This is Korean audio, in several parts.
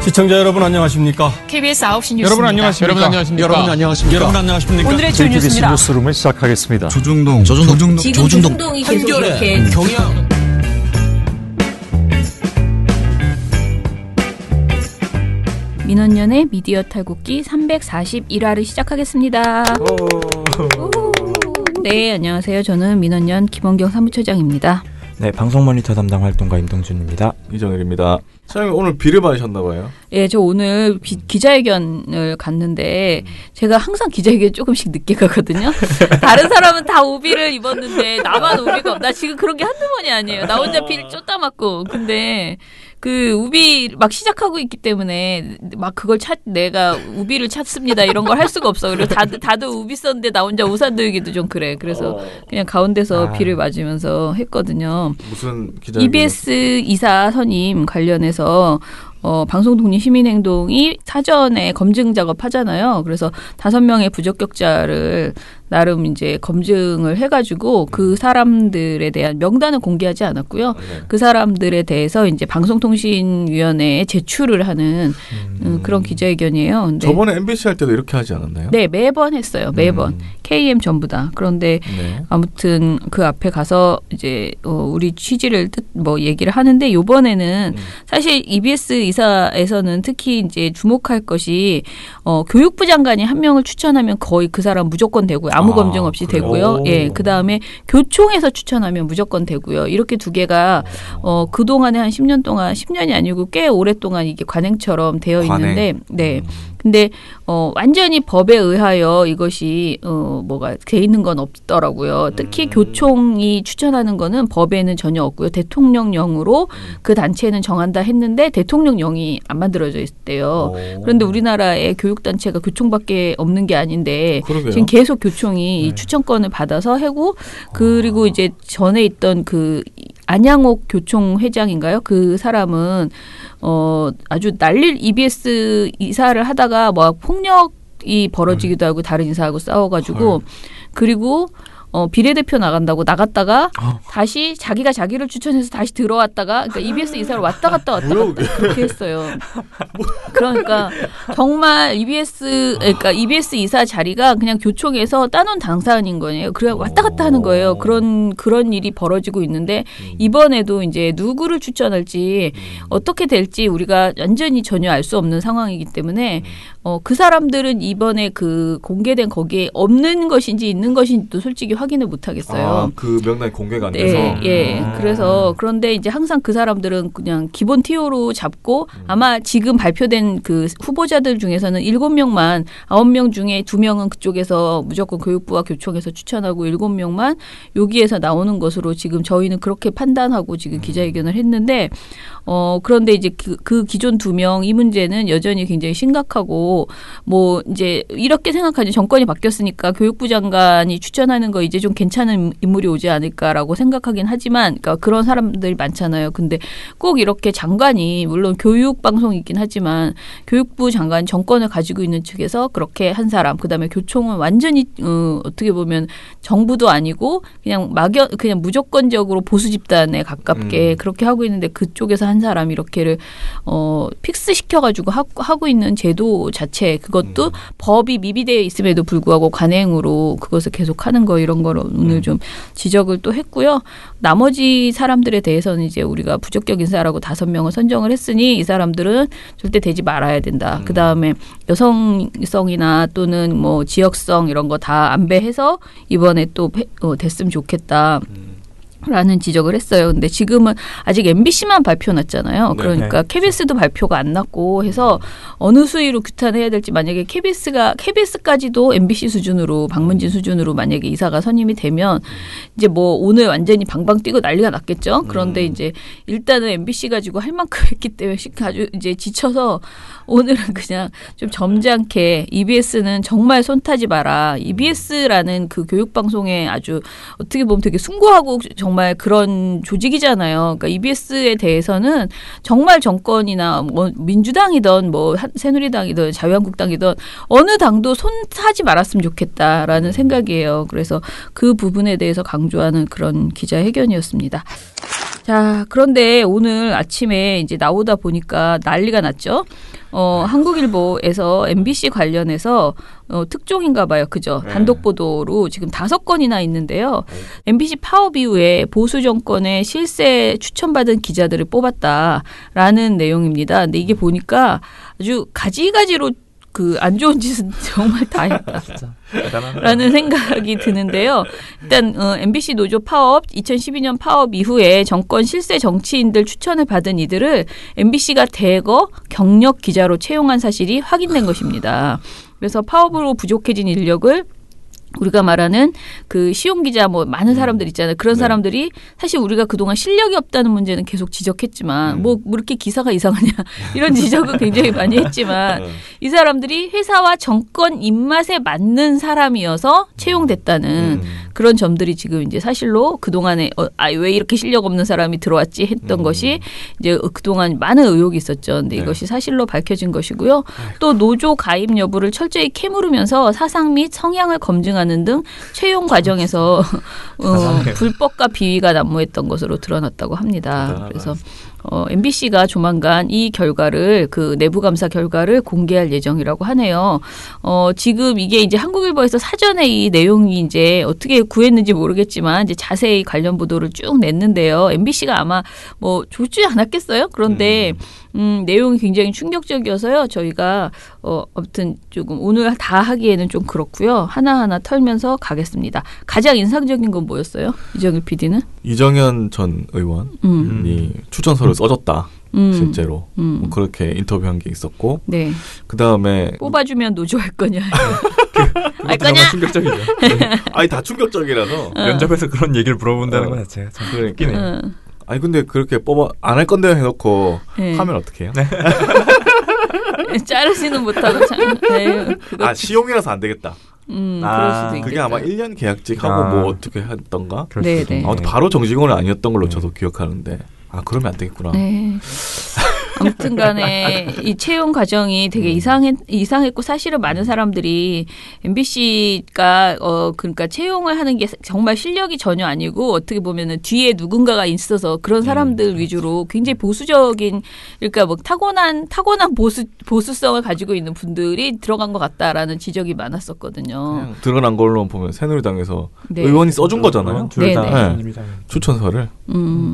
시청자 여러분 안녕하십니까? KBS 9시 뉴스입니다. 여러분 안녕하십니까? 여러분 안녕하십니까? 오늘의 주요 뉴스입니다. 뉴스룸을 시작하겠습니다. 조중동 지금 조중동이 계속 이렇게 경향. 민원연의 미디어 탈곡기 341화를 시작하겠습니다. 네, 안녕하세요. 저는 민원연 김원경 사무처장입니다. 네, 방송 모니터 담당 활동가 임동준입니다. 이정일입니다. 사장님 오늘 비를 받으셨나 봐요? 예, 저 오늘 기자회견을 갔는데 제가 항상 기자회견 조금씩 늦게 가거든요. 다른 사람은 다 우비를 입었는데 나만 우비가 나 지금 그런 게 한두 번이 아니에요. 나 혼자 비를 쫓다 맞고. 근데 그 우비 막 시작하고 있기 때문에 막 그걸 내가 우비를 찾습니다 이런 걸 할 수가 없어. 그리고 다들 우비 썼는데 나 혼자 우산 들기도 좀 그래. 그래서 그냥 가운데서 비를 맞으면서 했거든요. 무슨 기자회견? EBS 이사 선임 관련해서 방송독립시민행동이 사전에 검증 작업하잖아요. 그래서 5명의 부적격자를 나름 이제 검증을 해가지고 그 사람들에 대한 명단은 공개하지 않았고요. 그 사람들에 대해서 이제 방송통신위원회에 제출을 하는 그런 기자회견이에요. 근데 저번에 MBC 할 때도 이렇게 하지 않았나요? 네, 매번 했어요. 매번. KM 전부 다. 그런데 네. 아무튼 그 앞에 가서 이제 우리 취지를 얘기를 하는데 이번에는 사실 EBS 이사에서는 특히 이제 주목할 것이 교육부 장관이 한 명을 추천하면 거의 그 사람 무조건 되고요. 아무 검증 없이 그래요? 되고요. 예, 그 다음에 교총에서 추천하면 무조건 되고요. 이렇게 두 개가 그 동안에 한 10년 동안 10년이 아니고 꽤 오랫동안 이게 관행처럼 되어 있는데, 네. 근데 완전히 법에 의하여 이것이 뭐가 돼 있는 건 없더라고요. 특히 교총이 추천하는 거는 법에는 전혀 없고요. 대통령령으로 그 단체는 정한다 했는데 대통령령이 안 만들어져 있대요. 그런데 우리나라의 교육단체가 교총밖에 없는 게 아닌데 그러게요. 지금 계속 교총이 이 추천권을 받아서 하고 그리고 이제 전에 있던 그 안양옥 교총 회장인가요? 그 사람은 아주 난리 EBS 이사를 하다가 뭐 폭력이 벌어지기도 하고 다른 이사하고 싸워가지고 그리고 비례대표 나갔다가 다시 자기가 자기를 추천해서 다시 들어왔다가 그러니까 EBS 이사를 왔다 갔다 그렇게 했어요. 그러니까 정말 EBS 이사 자리가 그냥 교총에서 따놓은 당사인인 거예요. 그래 왔다 갔다 하는 거예요. 그런 일이 벌어지고 있는데 이번에도 이제 누구를 추천할지 어떻게 될지 우리가 완전히 전혀 알 수 없는 상황이기 때문에 그 사람들은 이번에 그 공개된 거기에 없는 것인지 있는 것인지도 솔직히 확인을 못 하겠어요. 그 명단이 공개가 안 돼서. 예. 그래서 그런데 이제 항상 그 사람들은 그냥 기본 티오로 잡고 아마 지금 발표된 그 후보자들 중에서는 7명만 9명 중에 2명은 그쪽에서 무조건 교육부와 교총에서 추천하고 7명만 여기에서 나오는 것으로 지금 저희는 그렇게 판단하고 지금 기자회견을 했는데 그런데 이제 그 기존 2명 이 문제는 여전히 굉장히 심각하고 뭐 이제 이렇게 생각하죠. 정권이 바뀌었으니까 교육부 장관이 추천하는 거 이제 좀 괜찮은 인물이 오지 않을까라고 생각하긴 하지만 그러니까 그런 사람들이 많잖아요. 근데 꼭 이렇게 장관이 물론 교육방송이긴 하지만 교육부 장관 정권을 가지고 있는 측에서 그렇게 한 사람 그다음에 교총은 완전히 어떻게 보면 정부도 아니고 그냥 그냥 무조건적으로 보수 집단에 가깝게 그렇게 하고 있는데 그쪽에서 한 사람 이렇게를 픽스 시켜가지고 하고 있는 제도 자체 그것도 법이 미비되어 있음에도 불구하고 관행으로 그것을 계속하는 거 이런 거를 오늘 좀 지적을 또 했고요. 나머지 사람들에 대해서는 이제 우리가 부적격 인사라고 5명을 선정을 했으니 이 사람들은 절대 되지 말아야 된다. 그 다음에 여성성이나 또는 뭐 지역성 이런 거 다 안배해서 이번에 또 됐으면 좋겠다. 라는 지적을 했어요. 근데 지금은 아직 MBC만 발표 났잖아요. 그러니까 KBS도 발표가 안 났고 해서 어느 수위로 규탄해야 될지 만약에 KBS까지도 MBC 수준으로 박문진 수준으로 만약에 이사가 선임이 되면 이제 뭐 오늘 완전히 방방 뛰고 난리가 났겠죠. 그런데 이제 일단은 MBC 가지고 할 만큼 했기 때문에 아주 이제 지쳐서 오늘은 그냥 좀 점잖게 EBS는 정말 손타지 마라. EBS라는 그 교육방송에 아주 어떻게 보면 되게 숭고하고 정말 그런 조직이잖아요. 그러니까 EBS에 대해서는 정말 정권이나 뭐 민주당이든 뭐 새누리당이든 자유한국당이든 어느 당도 손타지 말았으면 좋겠다라는 생각이에요. 그래서 그 부분에 대해서 강조하는 그런 기자회견이었습니다. 자, 그런데 오늘 아침에 이제 나오다 보니까 난리가 났죠. 한국일보에서 MBC 관련해서 특종인가 봐요. 그죠? 단독 보도로 지금 5건이나 있는데요. MBC 파업 이후에 보수 정권의 실세 추천받은 기자들을 뽑았다라는 내용입니다. 근데 이게 보니까 아주 가지가지로 그 안 좋은 짓은 정말 다 했다. 라는 생각이 드는데요. 일단 MBC 노조 파업, 2012년 파업 이후에 정권 실세 정치인들 추천을 받은 이들을 MBC가 대거 경력 기자로 채용한 사실이 확인된 것입니다. 그래서 파업으로 부족해진 인력을 우리가 말하는 그 시용 기자 뭐 많은 사람들 있잖아요. 그런 사람들이 사실 우리가 그동안 실력이 없다는 문제는 계속 지적했지만 뭐 이렇게 기사가 이상하냐 이런 지적은 굉장히 많이 했지만 이 사람들이 회사와 정권 입맛에 맞는 사람이어서 채용됐다는 그런 점들이 지금 이제 사실로 그동안에 왜 이렇게 실력 없는 사람이 들어왔지 했던 것이 이제 그동안 많은 의혹이 있었죠. 근데 이것이 사실로 밝혀진 것이고요. 또 노조 가입 여부를 철저히 캐물으면서 사상 및 성향을 검증하는 등 채용 과정에서 불법과 비위가 난무했던 것으로 드러났다고 합니다. 그래서 MBC가 조만간 이 결과를 그 내부 감사 결과를 공개할 예정이라고 하네요. 지금 이게 이제 한국일보에서 사전에 이 내용이 이제 어떻게 구했는지 모르겠지만 이제 자세히 관련 보도를 쭉 냈는데요. MBC가 아마 뭐 좋지 않았겠어요. 그런데 내용이 굉장히 충격적이어서요. 저희가 아무튼 조금 오늘 다 하기에는 좀 그렇고요. 하나하나 털면서 가겠습니다. 가장 인상적인 건 뭐였어요? 이정일 PD는? 이정현 전 의원이 추천서를 써줬다. 실제로 뭐 그렇게 인터뷰한 게 있었고 네. 그다음에 뽑아주면 노조할 거냐 할 정말 거냐 충격적이죠. 아니 다 충격적이라서 면접에서 그런 얘기를 물어본다는 것 자체가 참 그러니까 아니 근데 그렇게 안 할 건데 해놓고 하면 어떡해요? 자르지는 못하고 참. 네, 시용이라서 안 되겠다. 그럴 수도 있겠다. 그게 아마 1년 계약직하고 뭐 어떻게 했던가? 네, 네. 아무튼 바로 정직원은 아니었던 걸로 저도 기억하는데 그러면 안 되겠구나. 네. 아무튼 간에 이 채용 과정이 되게 이상했고 사실은 많은 사람들이 MBC가 그러니까 채용을 하는 게 정말 실력이 전혀 아니고 어떻게 보면은 뒤에 누군가가 있어서 그런 사람들 위주로 굉장히 보수적인 그러니까 뭐 타고난 보수성을 가지고 있는 분들이 들어간 것 같다라는 지적이 많았었거든요. 드러난 걸로 보면 새누리당에서 네. 의원이 써준 거잖아요. 네, 네. 추천서를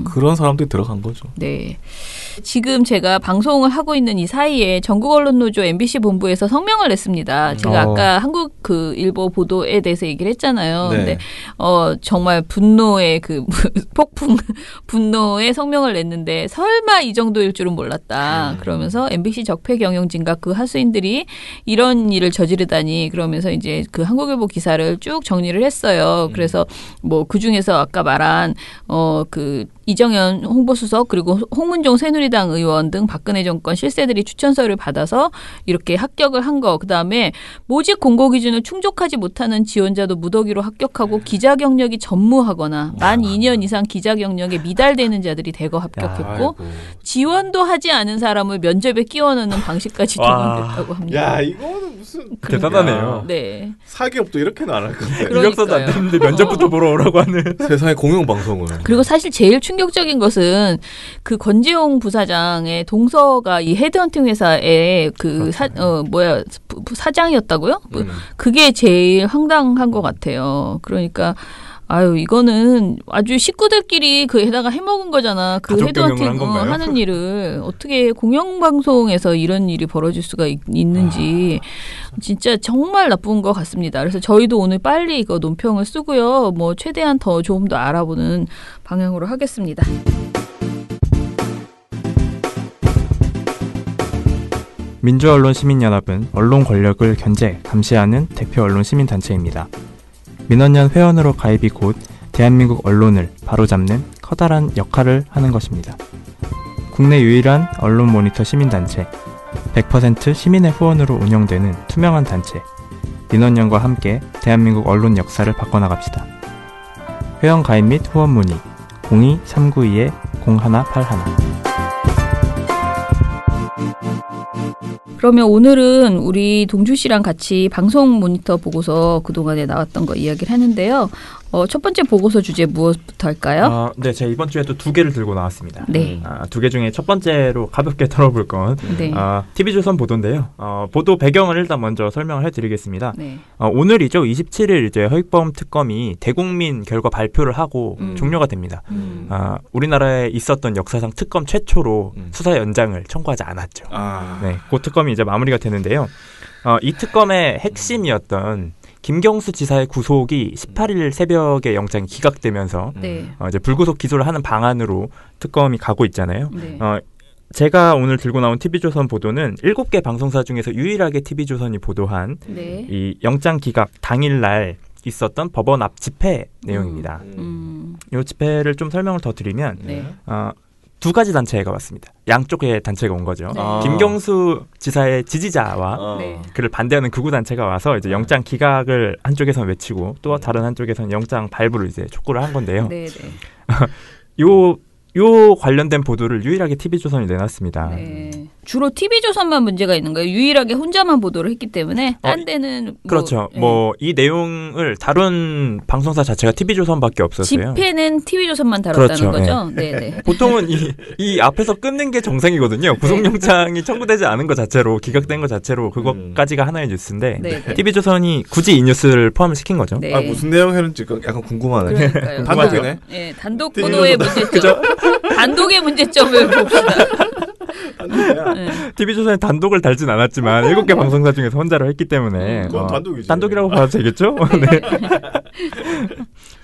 그런 사람들이 들어간 거죠. 네. 지금 제가 방송을 하고 있는 이 사이에 전국언론노조 MBC 본부에서 성명을 냈습니다. 제가 아까 한국 그 일보 보도에 대해서 얘기를 했잖아요. 네. 근데 정말 분노의 그 폭풍 분노의 성명을 냈는데 설마 이 정도일 줄은 몰랐다. 그러면서 MBC 적폐 경영진과 그 하수인들이 이런 일을 저지르다니 그러면서 이제 그 한국일보 기사를 쭉 정리를 했어요. 그래서 뭐 그 중에서 아까 말한 그 이정현 홍보수석 그리고 홍문종 새누리당 의원 등 박근혜 정권 실세들이 추천서를 받아서 이렇게 합격을 한 거. 그다음에 모집 공고 기준을 충족하지 못하는 지원자도 무더기로 합격하고 기자 경력이 전무하거나 만 2년 이상 기자 경력에 미달되는 자들이 대거 합격했고 지원도 하지 않은 사람을 면접에 끼워 넣는 방식까지 동원됐다고 합니다. 야, 이거는 무슨 대단하네요. 네. 사기업도 이렇게는 안 할 건데. 이력서도 안 되는데 면접부터 보러 오라고 하는. 세상에 공영방송을. 그리고 사실 제일 충격적인 것은 그 권지용 부사장의 동서가 이 헤드헌팅 회사의 그 사장이었다고요? 그게 제일 황당한 것 같아요. 그러니까 이거는 아주 식구들끼리 그 해다가 해먹은 거잖아. 그 헤드헌팅 하는 일을 어떻게 공영방송에서 이런 일이 벌어질 수가 있는지 진짜 정말 나쁜 것 같습니다. 그래서 저희도 오늘 빨리 이거 논평을 쓰고요. 뭐 최대한 더 조금 더 알아보는 방향으로 하겠습니다. 민주언론시민연합은 언론 권력을 견제, 감시하는 대표 언론 시민단체입니다. 민원연 회원으로 가입이 곧 대한민국 언론을 바로잡는 커다란 역할을 하는 것입니다. 국내 유일한 언론 모니터 시민단체, 100% 시민의 후원으로 운영되는 투명한 단체, 민원연과 함께 대한민국 언론 역사를 바꿔나갑시다. 회원 가입 및 후원 문의 02-392-0181 그러면 오늘은 우리 동주 씨랑 같이 방송 모니터 보고서 그동안에 나왔던 거 이야기를 했는데요. 첫 번째 보고서 주제 무엇부터 할까요? 네, 제가 이번 주에도 2개를 들고 나왔습니다. 네. 2개 중에 첫 번째로 가볍게 다뤄볼 건 네. TV조선 보도인데요. 보도 배경을 일단 먼저 설명을 해드리겠습니다. 네. 오늘이죠. 27일 이제 허익범 특검이 대국민 결과 발표를 하고 종료가 됩니다. 우리나라에 있었던 역사상 특검 최초로 수사 연장을 청구하지 않았죠. 네, 그 특검이 이제 마무리가 되는데요. 이 특검의 핵심이었던 김경수 지사의 구속이 18일 새벽에 영장이 기각되면서 네. 이제 불구속 기소를 하는 방안으로 특검이 가고 있잖아요. 네. 제가 오늘 들고 나온 TV조선 보도는 7개 방송사 중에서 유일하게 TV조선이 보도한 네. 이 영장 기각 당일날 있었던 법원 앞 집회 내용입니다. 이 집회를 좀 설명을 더 드리면 네. 2가지 단체가 왔습니다. 양쪽의 단체가 온 거죠. 네. 김경수 지사의 지지자와 네. 그를 반대하는 극우 단체가 와서 이제 영장 기각을 한쪽에서는 외치고 또 다른 한쪽에서는 영장 발부를 이제 촉구를 한 건데요. 네. 네. 요 관련된 보도를 유일하게 TV조선이 내놨습니다. 네. 주로 TV조선만 문제가 있는 거예요. 유일하게 혼자만 보도를 했기 때문에 딴 데는 그렇죠. 네. 이 내용을 다룬 방송사 자체가 TV조선밖에 없었어요. 집회는 TV조선만 다뤘다는 그렇죠. 거죠. 네. 보통은 이 앞에서 끊는 게 정상이거든요. 구속영장이 청구되지 않은 것 자체로 기각된 것 자체로 그것까지가 하나의 뉴스인데 네. TV조선이 굳이 이 뉴스를 포함을 시킨 거죠. 네. 무슨 내용이었는지 약간 궁금하네. 그러니까요. 단독이네. 네, 단독 보도의 문제점. 단독의 문제점을 봅시다. 네. TV조선이 단독을 달진 않았지만 7개 방송사 중에서 혼자로 했기 때문에 그건 단독이지. 단독이라고 봐도 되겠죠? 네.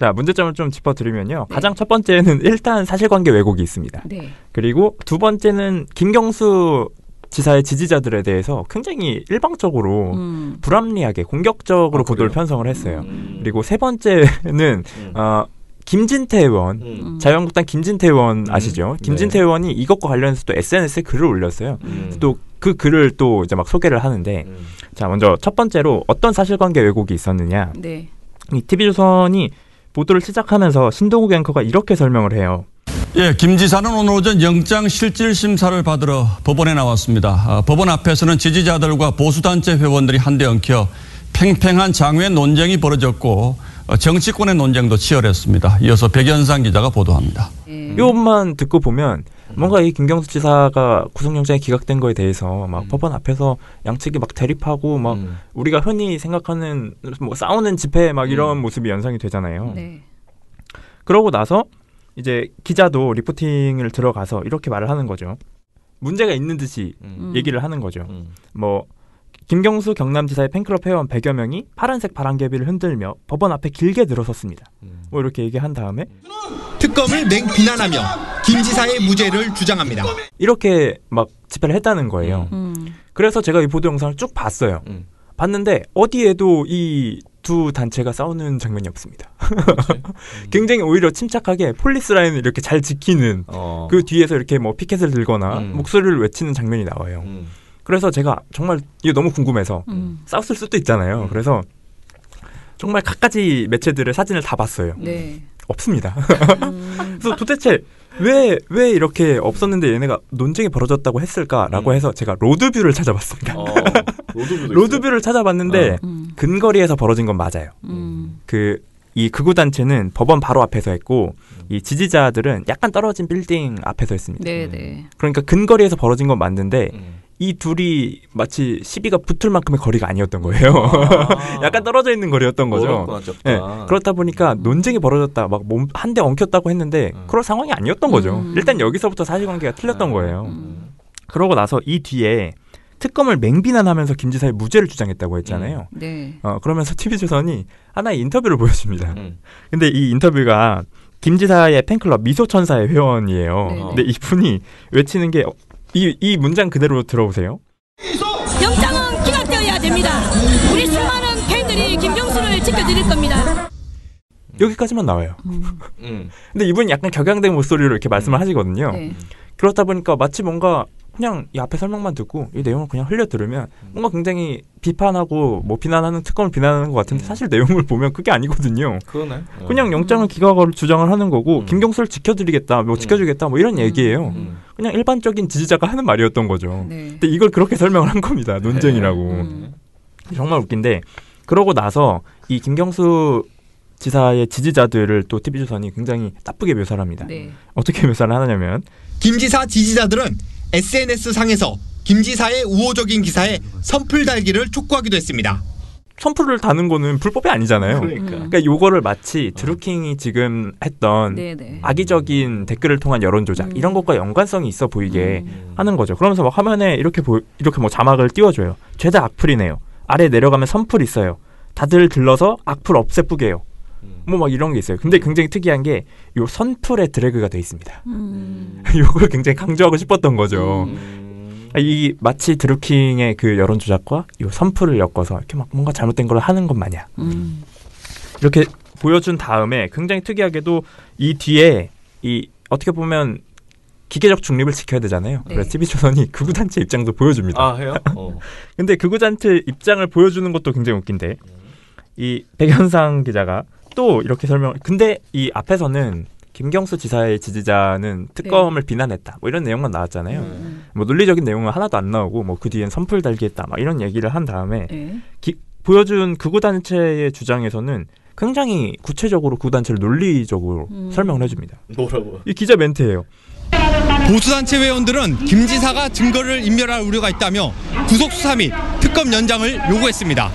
자, 문제점을 좀 짚어드리면요. 네. 가장 첫 번째는 일단 사실관계 왜곡이 있습니다. 네. 그리고 두 번째는 김경수 지사의 지지자들에 대해서 굉장히 일방적으로 불합리하게 공격적으로 보도를 편성을 했어요. 그리고 세 번째는 김진태 의원, 자유한국당 김진태 의원 아시죠? 김진태 의원이 이것과 관련해서 또 SNS에 글을 올렸어요. 또 그 글을 또 이제 막 소개를 하는데, 자, 먼저 첫 번째로 어떤 사실관계 왜곡이 있었느냐? 네. 이 TV조선이 보도를 시작하면서 신동욱 앵커가 이렇게 설명을 해요. 예, 김 지사는 오늘 오전 영장 실질 심사를 받으러 법원에 나왔습니다. 법원 앞에서는 지지자들과 보수단체 회원들이 한데 엉켜 팽팽한 장외 논쟁이 벌어졌고 정치권의 논쟁도 치열했습니다. 이어서 백연상 기자가 보도합니다. 이것만 듣고 보면 뭔가 이 김경수 지사가 구속영장이 기각된 거에 대해서 막 법원 앞에서 양측이 막 대립하고 막 우리가 흔히 생각하는 뭐 싸우는 집회 막 이런 모습이 연상이 되잖아요. 네. 그러고 나서 이제 기자도 리포팅을 들어가서 이렇게 말을 하는 거죠. 문제가 있는 듯이 얘기를 하는 거죠. 뭐 김경수 경남지사의 팬클럽 회원 100여 명이 파란색 바람개비를 흔들며 법원 앞에 길게 늘어섰습니다. 뭐 이렇게 얘기한 다음에 특검을 맹비난하며 김 지사의 무죄를 주장합니다. 이렇게 막 집회를 했다는 거예요. 그래서 제가 이 보도 영상을 쭉 봤어요. 봤는데 어디에도 이 두 단체가 싸우는 장면이 없습니다. 굉장히 오히려 침착하게 폴리스 라인을 이렇게 잘 지키는 그 뒤에서 이렇게 뭐 피켓을 들거나 목소리를 외치는 장면이 나와요. 그래서 제가 정말 이게 너무 궁금해서 싸웠을 수도 있잖아요. 그래서 정말 갖가지 매체들의 사진을 다 봤어요. 네. 없습니다. 그래서 도대체 왜 이렇게 없었는데 얘네가 논쟁이 벌어졌다고 했을까라고 해서 제가 로드뷰를 찾아봤습니다. 로드뷰를 찾아봤는데 근거리에서 벌어진 건 맞아요. 이 극우 단체는 법원 바로 앞에서 했고 이 지지자들은 약간 떨어진 빌딩 앞에서 했습니다. 네. 그러니까 근거리에서 벌어진 건 맞는데 이 둘이 마치 시비가 붙을 만큼의 거리가 아니었던 거예요. 약간 떨어져 있는 거리였던 거죠. 네, 그렇다 보니까 논쟁이 벌어졌다, 막 몸 한 대 엉켰다고 했는데 그럴 상황이 아니었던 거죠. 일단 여기서부터 사실관계가 틀렸던 거예요. 그러고 나서 이 뒤에 특검을 맹비난하면서 김 지사의 무죄를 주장했다고 했잖아요. 네. 그러면서 TV조선이 하나의 인터뷰를 보여줍니다. 근데 이 인터뷰가 김 지사의 팬클럽 미소천사의 회원이에요. 네네. 근데 이분이 외치는 게 이 문장 그대로 들어보세요. 영장은 기각되어야 됩니다. 우리 수많은 팬들이 김경수를 지켜드릴 겁니다. 여기까지만 나와요. 근데 이분이 약간 격양된 목소리로 이렇게 말씀을 하시거든요. 네. 그렇다 보니까 마치 뭔가 그냥 이 앞에 설명만 듣고 이 내용을 그냥 흘려 들으면 뭔가 굉장히 비판하고 뭐 비난하는 특검을 비난하는 것 같은데 사실 내용을 보면 그게 아니거든요. 그러네. 그냥 영장을 기각을 주장을 하는 거고 김경수를 지켜드리겠다, 뭐 지켜주겠다, 뭐 이런 얘기예요. 그냥 일반적인 지지자가 하는 말이었던 거죠. 네. 근데 이걸 그렇게 설명을 한 겁니다. 논쟁이라고. 정말 웃긴데 그러고 나서 이 김경수 지사의 지지자들을 또 TV조선이 굉장히 나쁘게 묘사를 합니다. 네. 어떻게 묘사를 하냐면 김 지사 지지자들은 SNS 상에서 김 지사의 우호적인 기사에 선풀 달기를 촉구하기도 했습니다. 선풀을 다는 거는 불법이 아니잖아요. 그러니까 요거를 마치 드루킹이 지금 했던 네네. 악의적인 댓글을 통한 여론 조작 이런 것과 연관성이 있어 보이게 하는 거죠. 그러면서 막 화면에 이렇게 뭐 자막을 띄워줘요. 죄다 악플이네요. 아래 내려가면 선풀 있어요. 다들 들러서 악플 없애쁘게요. 뭐 막 이런 게 있어요. 근데 굉장히 특이한 게 요 선풀에 드래그가 돼 있습니다. 요걸 굉장히 강조하고 싶었던 거죠. 이 마치 드루킹의 그 여론 조작과 요 선풀을 엮어서 이렇게 막 뭔가 잘못된 걸 하는 것 마냥 이렇게 보여준 다음에 굉장히 특이하게도 이 뒤에 이 어떻게 보면 기계적 중립을 지켜야 되잖아요. 네. 그래서 TV조선이 극우단체 입장도 보여줍니다. 아 해요? 근데 극우단체 입장을 보여주는 것도 굉장히 웃긴데 이 백현상 기자가 또 이렇게 근데 이 앞에서는 김경수 지사의 지지자는 특검을 비난했다. 뭐 이런 내용만 나왔잖아요. 뭐 논리적인 내용은 하나도 안 나오고 뭐 그 뒤엔 선풀 달기했다. 막 이런 얘기를 한 다음에 보여준 극우단체의 주장에서는 굉장히 구체적으로 극우단체를 논리적으로 설명을 해줍니다. 뭐라고? 이 기자 멘트예요. 보수단체 회원들은 김 지사가 증거를 인멸할 우려가 있다며 구속수사 및 특검 연장을 요구했습니다.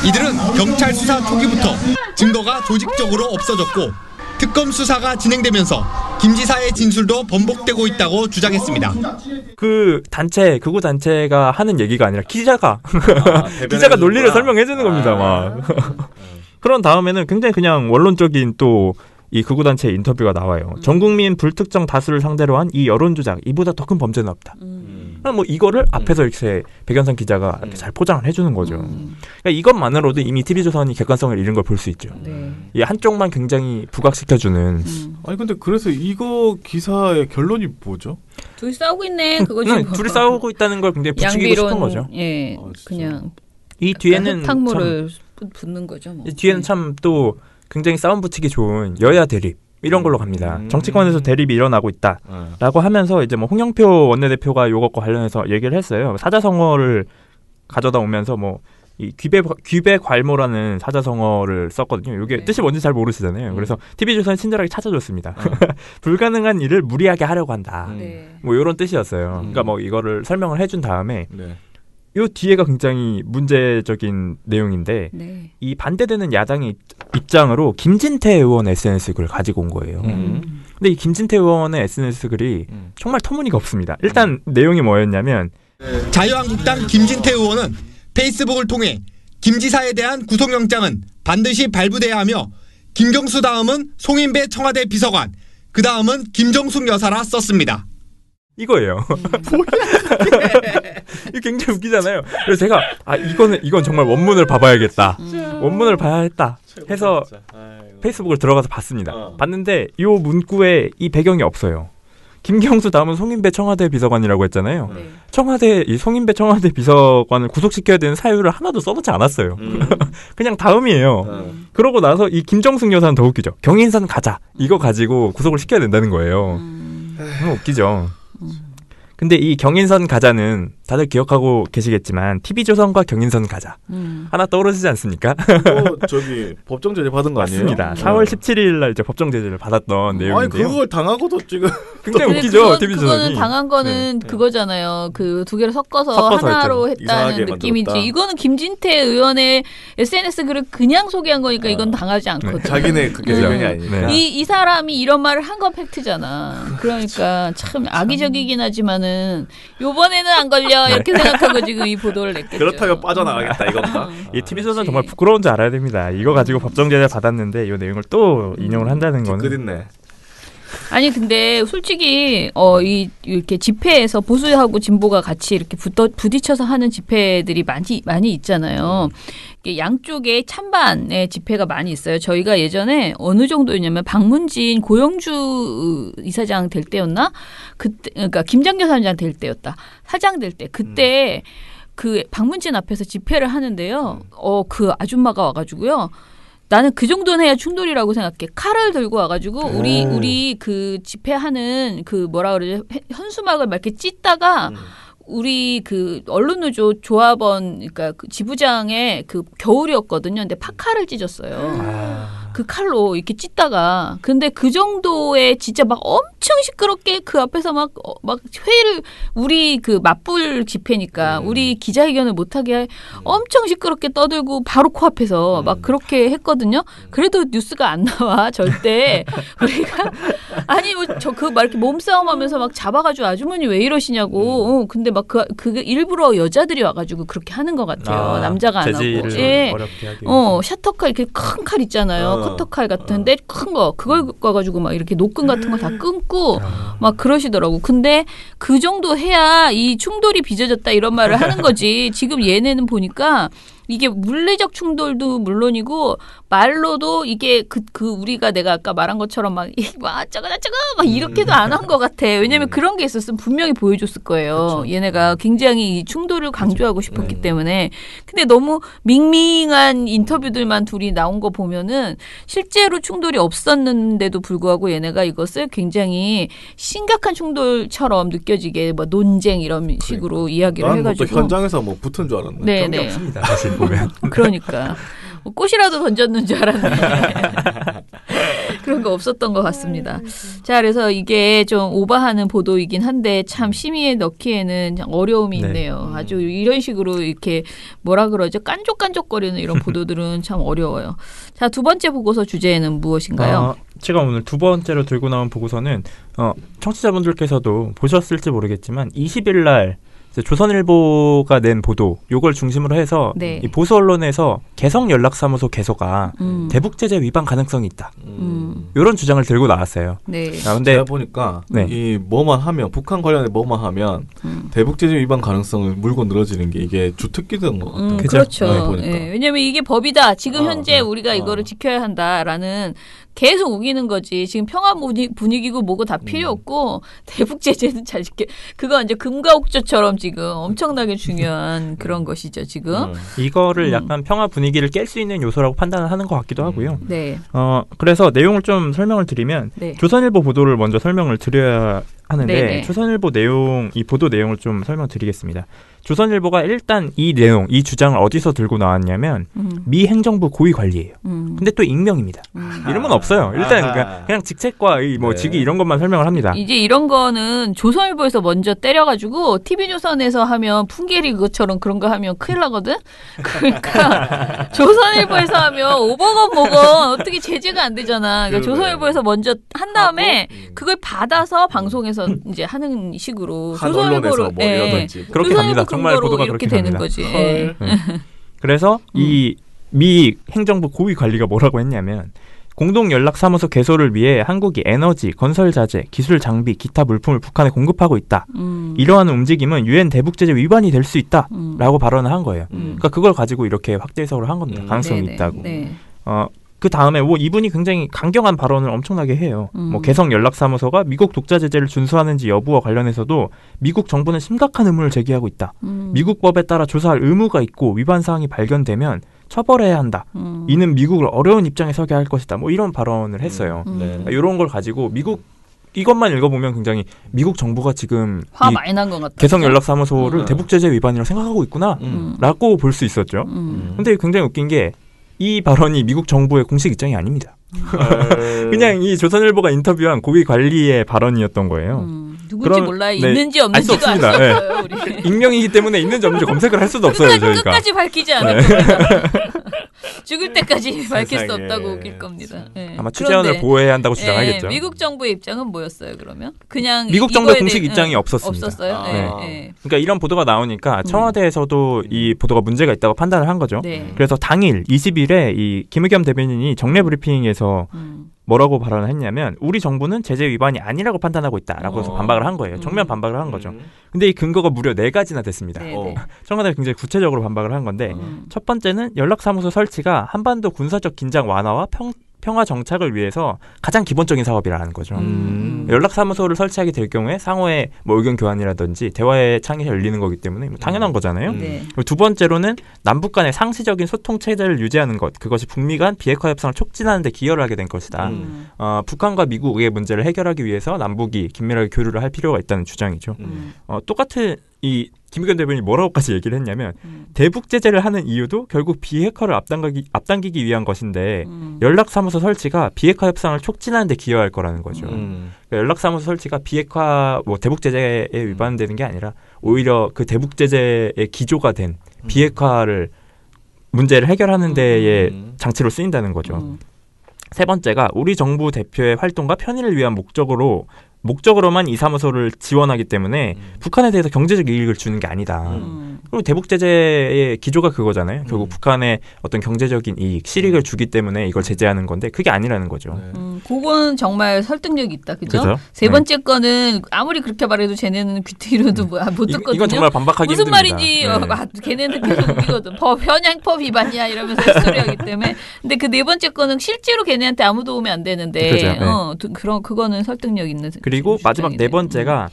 이들은 경찰 수사 초기부터 증거가 조직적으로 없어졌고 특검 수사가 진행되면서 김 지사의 진술도 번복되고 있다고 주장했습니다. 그 단체, 극우 단체가 하는 얘기가 아니라 기자가 논리를 설명해 주는 겁니다. 막. 그런 다음에는 굉장히 그냥 원론적인 또 이 극우 단체 인터뷰가 나와요. 전 국민 불특정 다수를 상대로 한 이 여론 조작 이보다 더 큰 범죄는 없다. 뭐 이거를 앞에서 이렇게 백현상 기자가 이렇게 잘 포장을 해주는 거죠. 그러니까 이것만으로도 이미 TV조선이 객관성을 잃은 걸 볼 수 있죠. 네. 이 한쪽만 굉장히 부각시켜주는. 아니 근데 그래서 이거 기사의 결론이 뭐죠? 둘이 싸우고 있네. 그거지. 뭐. 둘이 싸우고 있다는 걸 굉장히 부추기고 싶은 거죠. 예, 그냥 이 뒤에는 흙탕물을 붓는 거죠. 뭐. 이 뒤에는 참 또 굉장히 싸움 붙이기 좋은 여야 대립 이런 걸로 갑니다. 정치권에서 대립이 일어나고 있다라고 하면서 이제 뭐 홍영표 원내대표가 요것과 관련해서 얘기를 했어요. 사자성어를 가져다 오면서 뭐 이 귀배괄모라는 사자성어를 썼거든요. 이게 뜻이 뭔지 잘 모르시잖아요. 그래서 TV조선이 친절하게 찾아줬습니다. 불가능한 일을 무리하게 하려고 한다. 뭐 이런 뜻이었어요. 그러니까 뭐 이거를 설명을 해준 다음에 요 뒤에가 굉장히 문제적인 내용인데 이 반대되는 야당의 입장으로 김진태 의원 SNS 글을 가지고 온 거예요. 근데 이 김진태 의원의 SNS 글이 정말 터무니가 없습니다. 일단 내용이 뭐였냐면 자유한국당 김진태 의원은 페이스북을 통해 김 지사에 대한 구속영장은 반드시 발부돼야 하며 김경수 다음은 송인배 청와대 비서관, 그 다음은 김정숙 여사라 썼습니다. 이거예요. 이거 굉장히 웃기잖아요. 그래서 제가 이건 정말 원문을 봐봐야겠다. 원문을 봐야 했다 해서 페이스북을 들어가서 봤습니다. 봤는데 이 문구에 이 배경이 없어요. 김경수 다음은 송인배 청와대 비서관이라고 했잖아요. 이 송인배 청와대 비서관을 구속시켜야 되는 사유를 하나도 써놓지 않았어요. 그냥 다음이에요. 그러고 나서 이 김정숙 여사는 더 웃기죠. 경인선 가자. 이거 가지고 구속을 시켜야 된다는 거예요. 너무 웃기죠. 근데 이 경인선 가자는 다들 기억하고 계시겠지만 TV조선과 경인선 가자 하나 떠오르시지 않습니까? 저기 법정 제재 받은 거 아니에요? 맞습니다. 4월 17일 날 이제 법정 제재를 받았던 내용인데요. 아니 그걸 당하고도 지금 굉장히 웃기죠. TV조선이. 그거는 당한 거는 그거잖아요. 그 두 개를 섞어서 하나로 했다는 느낌이지. 만들었다. 이거는 김진태 의원의 SNS 글을 그냥 소개한 거니까 이건 당하지 않거든요. 자기네 그게 의견이 아니니까. 이 사람이 이런 말을 한 건 팩트잖아. 그러니까 참 악의적이긴 하지만은 요번에는 안 걸려 이렇게 생각하고 지금 이 보도를 냈겠죠. 그렇다면 빠져나가겠다 이건가? 이 TV조선 정말 부끄러운 줄 알아야 됩니다. 이거 가지고 법정 제재 받았는데 이 내용을 또 인용을 한다는 거는. 끝있네. 아니 근데 솔직히 이렇게 집회에서 보수하고 진보가 같이 이렇게 부딪혀서 하는 집회들이 많이 있잖아요. 양쪽에 찬반의 집회가 많이 있어요. 저희가 예전에 어느 정도였냐면 박문진 고영주 이사장 될 때였나? 그때 그러니까 김장교 사장 될 때였다. 사장 될 때 그때 그 박문진 앞에서 집회를 하는데요. 그 아줌마가 와가지고요. 나는 그 정도는 해야 충돌이라고 생각해. 칼을 들고 와가지고 우리 그 집회하는 그 뭐라 그러죠? 현수막을 막 이렇게 찢다가 우리 그 언론노조 조합원 그러니까 그 지부장의 그 겨울이었거든요. 근데 파카를 찢었어요. 그 칼로 이렇게 찢다가 근데 그 정도의 진짜 막 엄청 시끄럽게 그 앞에서 막 회의를 우리 그 맞불 집회니까 우리 기자회견을 못하게 엄청 시끄럽게 떠들고 바로 코앞에서 막 그렇게 했거든요. 그래도 뉴스가 안 나와 절대. 우리가 아니 뭐 저 그 막 이렇게 몸싸움하면서 막 잡아가지고 아주머니 왜 이러시냐고. 근데 막 그게 일부러 여자들이 와가지고 그렇게 하는 것 같아요. 남자가 안 하고. 예. 어렵게 하기 위해서. 샤터칼 이렇게 큰 칼 있잖아요. 커터칼 같은데 큰 거 그걸 가가지고 막 이렇게 노끈 같은 거 다 끊고 막 그러시더라고. 근데 그 정도 해야 이 충돌이 빚어졌다 이런 말을 하는 거지. 지금 얘네는 보니까 이게 물리적 충돌도 물론이고 말로도 이게 그 우리가 내가 아까 말한 것처럼 막 저거 막 이렇게도 안 한 것 같아. 왜냐면 그런 게 있었으면 분명히 보여줬을 거예요. 그쵸. 얘네가 굉장히 이 충돌을 강조하고 싶었기 때문에. 근데 너무 밍밍한 인터뷰들만 둘이 나온 거 보면은 실제로 충돌이 없었는데도 불구하고 얘네가 이것을 굉장히 심각한 충돌처럼 느껴지게 뭐 논쟁 이런 식으로 이야기를 해가지고. 또 현장에서 뭐 붙은 줄 알았네. 네, 그런 게 네. 없습니다. 사실 보면. 그러니까 뭐 꽃이라도 던졌는 줄 알았는데 그런 거 없었던 것 같습니다. 자, 그래서 이게 좀 오버하는 보도이긴 한데 참 심의에 넣기에는 어려움이 있네요. 아주 이런 식으로 이렇게 뭐라 그러죠? 깐족깐족거리는 이런 보도들은 참 어려워요. 자, 두 번째 보고서 주제는 무엇인가요? 제가 오늘 두 번째로 들고 나온 보고서는 청취자분들께서도 보셨을지 모르겠지만 20일 날 조선일보가 낸 보도 요걸 중심으로 해서 이 보수 언론에서 개성연락사무소 개소가 대북 제재 위반 가능성이 있다. 이런 주장을 들고 나왔어요. 네. 근데 제가 보니까 이 뭐만 하면 북한 관련해 뭐만 하면 대북 제재 위반 가능성을 물고 늘어지는 게 이게 주특기인 것 같아요. 그렇죠. 네, 보니까. 네, 왜냐하면 이게 법이다. 지금 현재 우리가 이거를 지켜야 한다라는 계속 우기는 거지. 지금 평화 분위기고 뭐고 다 필요 없고 대북 제재는 잘 지켜. 그거 이제 금과 옥조처럼 지금 엄청나게 중요한 그런 것이죠. 지금 이거를 약간 평화 분위기를 깰 수 있는 요소라고 판단을 하는 것 같기도 하고요. 네. 그래서 내용을 좀 설명을 드리면 조선일보 보도를 먼저 설명을 드려야 하는데 조선일보 내용, 이 보도 내용을 좀 설명드리겠습니다. 조선일보가 일단 이 내용, 이 주장을 어디서 들고 나왔냐면 미 행정부 고위 관리예요. 근데 또 익명입니다. 이런 건 없어요. 일단 그냥 직책과 뭐 직위 이런 것만 설명을 합니다. 이제 이런 거는 조선일보에서 먼저 때려가지고 TV조선에서 하면 풍계리 그것처럼 그런 거 하면 큰일 나거든. 그러니까 조선일보에서 하면 오버건 뭐건 어떻게 제재가 안 되잖아. 그러니까 조선일보에서 먼저 한 다음에 그걸 받아서 방송에서 이제 하는 식으로 한 언론에서 뭐 이러든지 그렇게 갑니다. 정말 보도가 이렇게 그렇게 되는 갑니다. 거지. 그래서 이 미 행정부 고위 관리가 뭐라고 했냐면 공동연락사무소 개소를 위해 한국이 에너지, 건설자재, 기술 장비, 기타 물품을 북한에 공급하고 있다. 이러한 움직임은 유엔 대북제재 위반이 될 수 있다라고 발언을 한 거예요. 그러니까 그걸 가지고 이렇게 확대 해석을 한 겁니다. 가능성이 있다고. 그 다음에 뭐 이분이 굉장히 강경한 발언을 엄청나게 해요. 뭐 개성연락사무소가 미국 독자 제재를 준수하는지 여부와 관련해서도 미국 정부는 심각한 의문을 제기하고 있다. 미국 법에 따라 조사할 의무가 있고 위반 사항이 발견되면 처벌해야 한다. 이는 미국을 어려운 입장에 서게 할 것이다. 뭐 이런 발언을 했어요. 이런 걸 가지고 미국 이것만 읽어보면 굉장히 미국 정부가 지금 화 많이 난 것 같다. 개성연락사무소를 대북제재 위반이라고 생각하고 있구나 라고 볼 수 있었죠. 근데 굉장히 웃긴 게 이 발언이 미국 정부의 공식 입장이 아닙니다. 그냥 이 조선일보가 인터뷰한 고위 관리의 발언이었던 거예요. 누군지 몰라요. 있는지 없는지도 알 수 없어요. 우리. 익명이기 때문에 있는지 없는지 검색을 할 수도 없어요. 저희가. 끝까지 밝히지 않을 겁니다. 죽을 때까지 밝힐 수 없다고 웃길 겁니다. 아마 취재원을 보호해야 한다고 주장하겠죠. 미국 정부의 입장은 뭐였어요, 그러면? 그냥 미국 정부의 공식 입장이 없었습니다. 없었어요? 그러니까 이런 보도가 나오니까 청와대에서도 이 보도가 문제가 있다고 판단을 한 거죠. 그래서 당일 20일에 이 김의겸 대변인이 정례 브리핑에서 뭐라고 발언을 했냐면 우리 정부는 제재 위반이 아니라고 판단하고 있다라고 해서 반박을 한 거예요. 정면 반박을 한 거죠. 근데 이 근거가 무려 4가지나 됐습니다. 청와대가 굉장히 구체적으로 반박을 한 건데 첫 번째는 연락사무소 설치가 한반도 군사적 긴장 완화와 평화 정착을 위해서 가장 기본적인 사업이라는 거죠. 연락사무소를 설치하게 될 경우에 상호의 뭐 의견 교환이라든지 대화의 창이 열리는 거기 때문에 당연한 거잖아요. 두 번째로는 남북 간의 상시적인 소통 체제를 유지하는 것, 그것이 북미 간 비핵화 협상을 촉진하는 데 기여를 하게 된 것이다. 북한과 미국의 문제를 해결하기 위해서 남북이 긴밀하게 교류를 할 필요가 있다는 주장이죠. 똑같은 이 김의겸 대변인이 뭐라고까지 얘기를 했냐면 대북 제재를 하는 이유도 결국 비핵화를 앞당기기 위한 것인데 연락사무소 설치가 비핵화 협상을 촉진하는 데 기여할 거라는 거죠. 그러니까 연락사무소 설치가 비핵화 뭐 대북 제재에 위반되는 게 아니라 오히려 그 대북 제재의 기조가 된 비핵화를 문제를 해결하는 데에 장치로 쓰인다는 거죠. 세 번째가 우리 정부 대표의 활동과 편의를 위한 목적으로만 이 사무소를 지원하기 때문에 북한에 대해서 경제적 이익을 주는 게 아니다. 그리고 대북 제재의 기조가 그거잖아요. 결국 북한의 어떤 경제적인 이익, 실익을 주기 때문에 이걸 제재하는 건데 그게 아니라는 거죠. 그건 정말 설득력 있다, 그죠? 그죠? 세 번째 거는 아무리 그렇게 말해도 쟤네는 귀퉁이로도 못 듣거든요. 이건 정말 반박하기 무슨 힘듭니다. 말인지 걔네는 계속 우기거든. 현행법 위반이야 이러면서 스토리하기 때문에. 근데 그 네 번째 거는 실제로 걔네한테 아무 도움이 안 되는데, 그죠, 그거는 설득력 있는. 그리고 마지막 네 번째가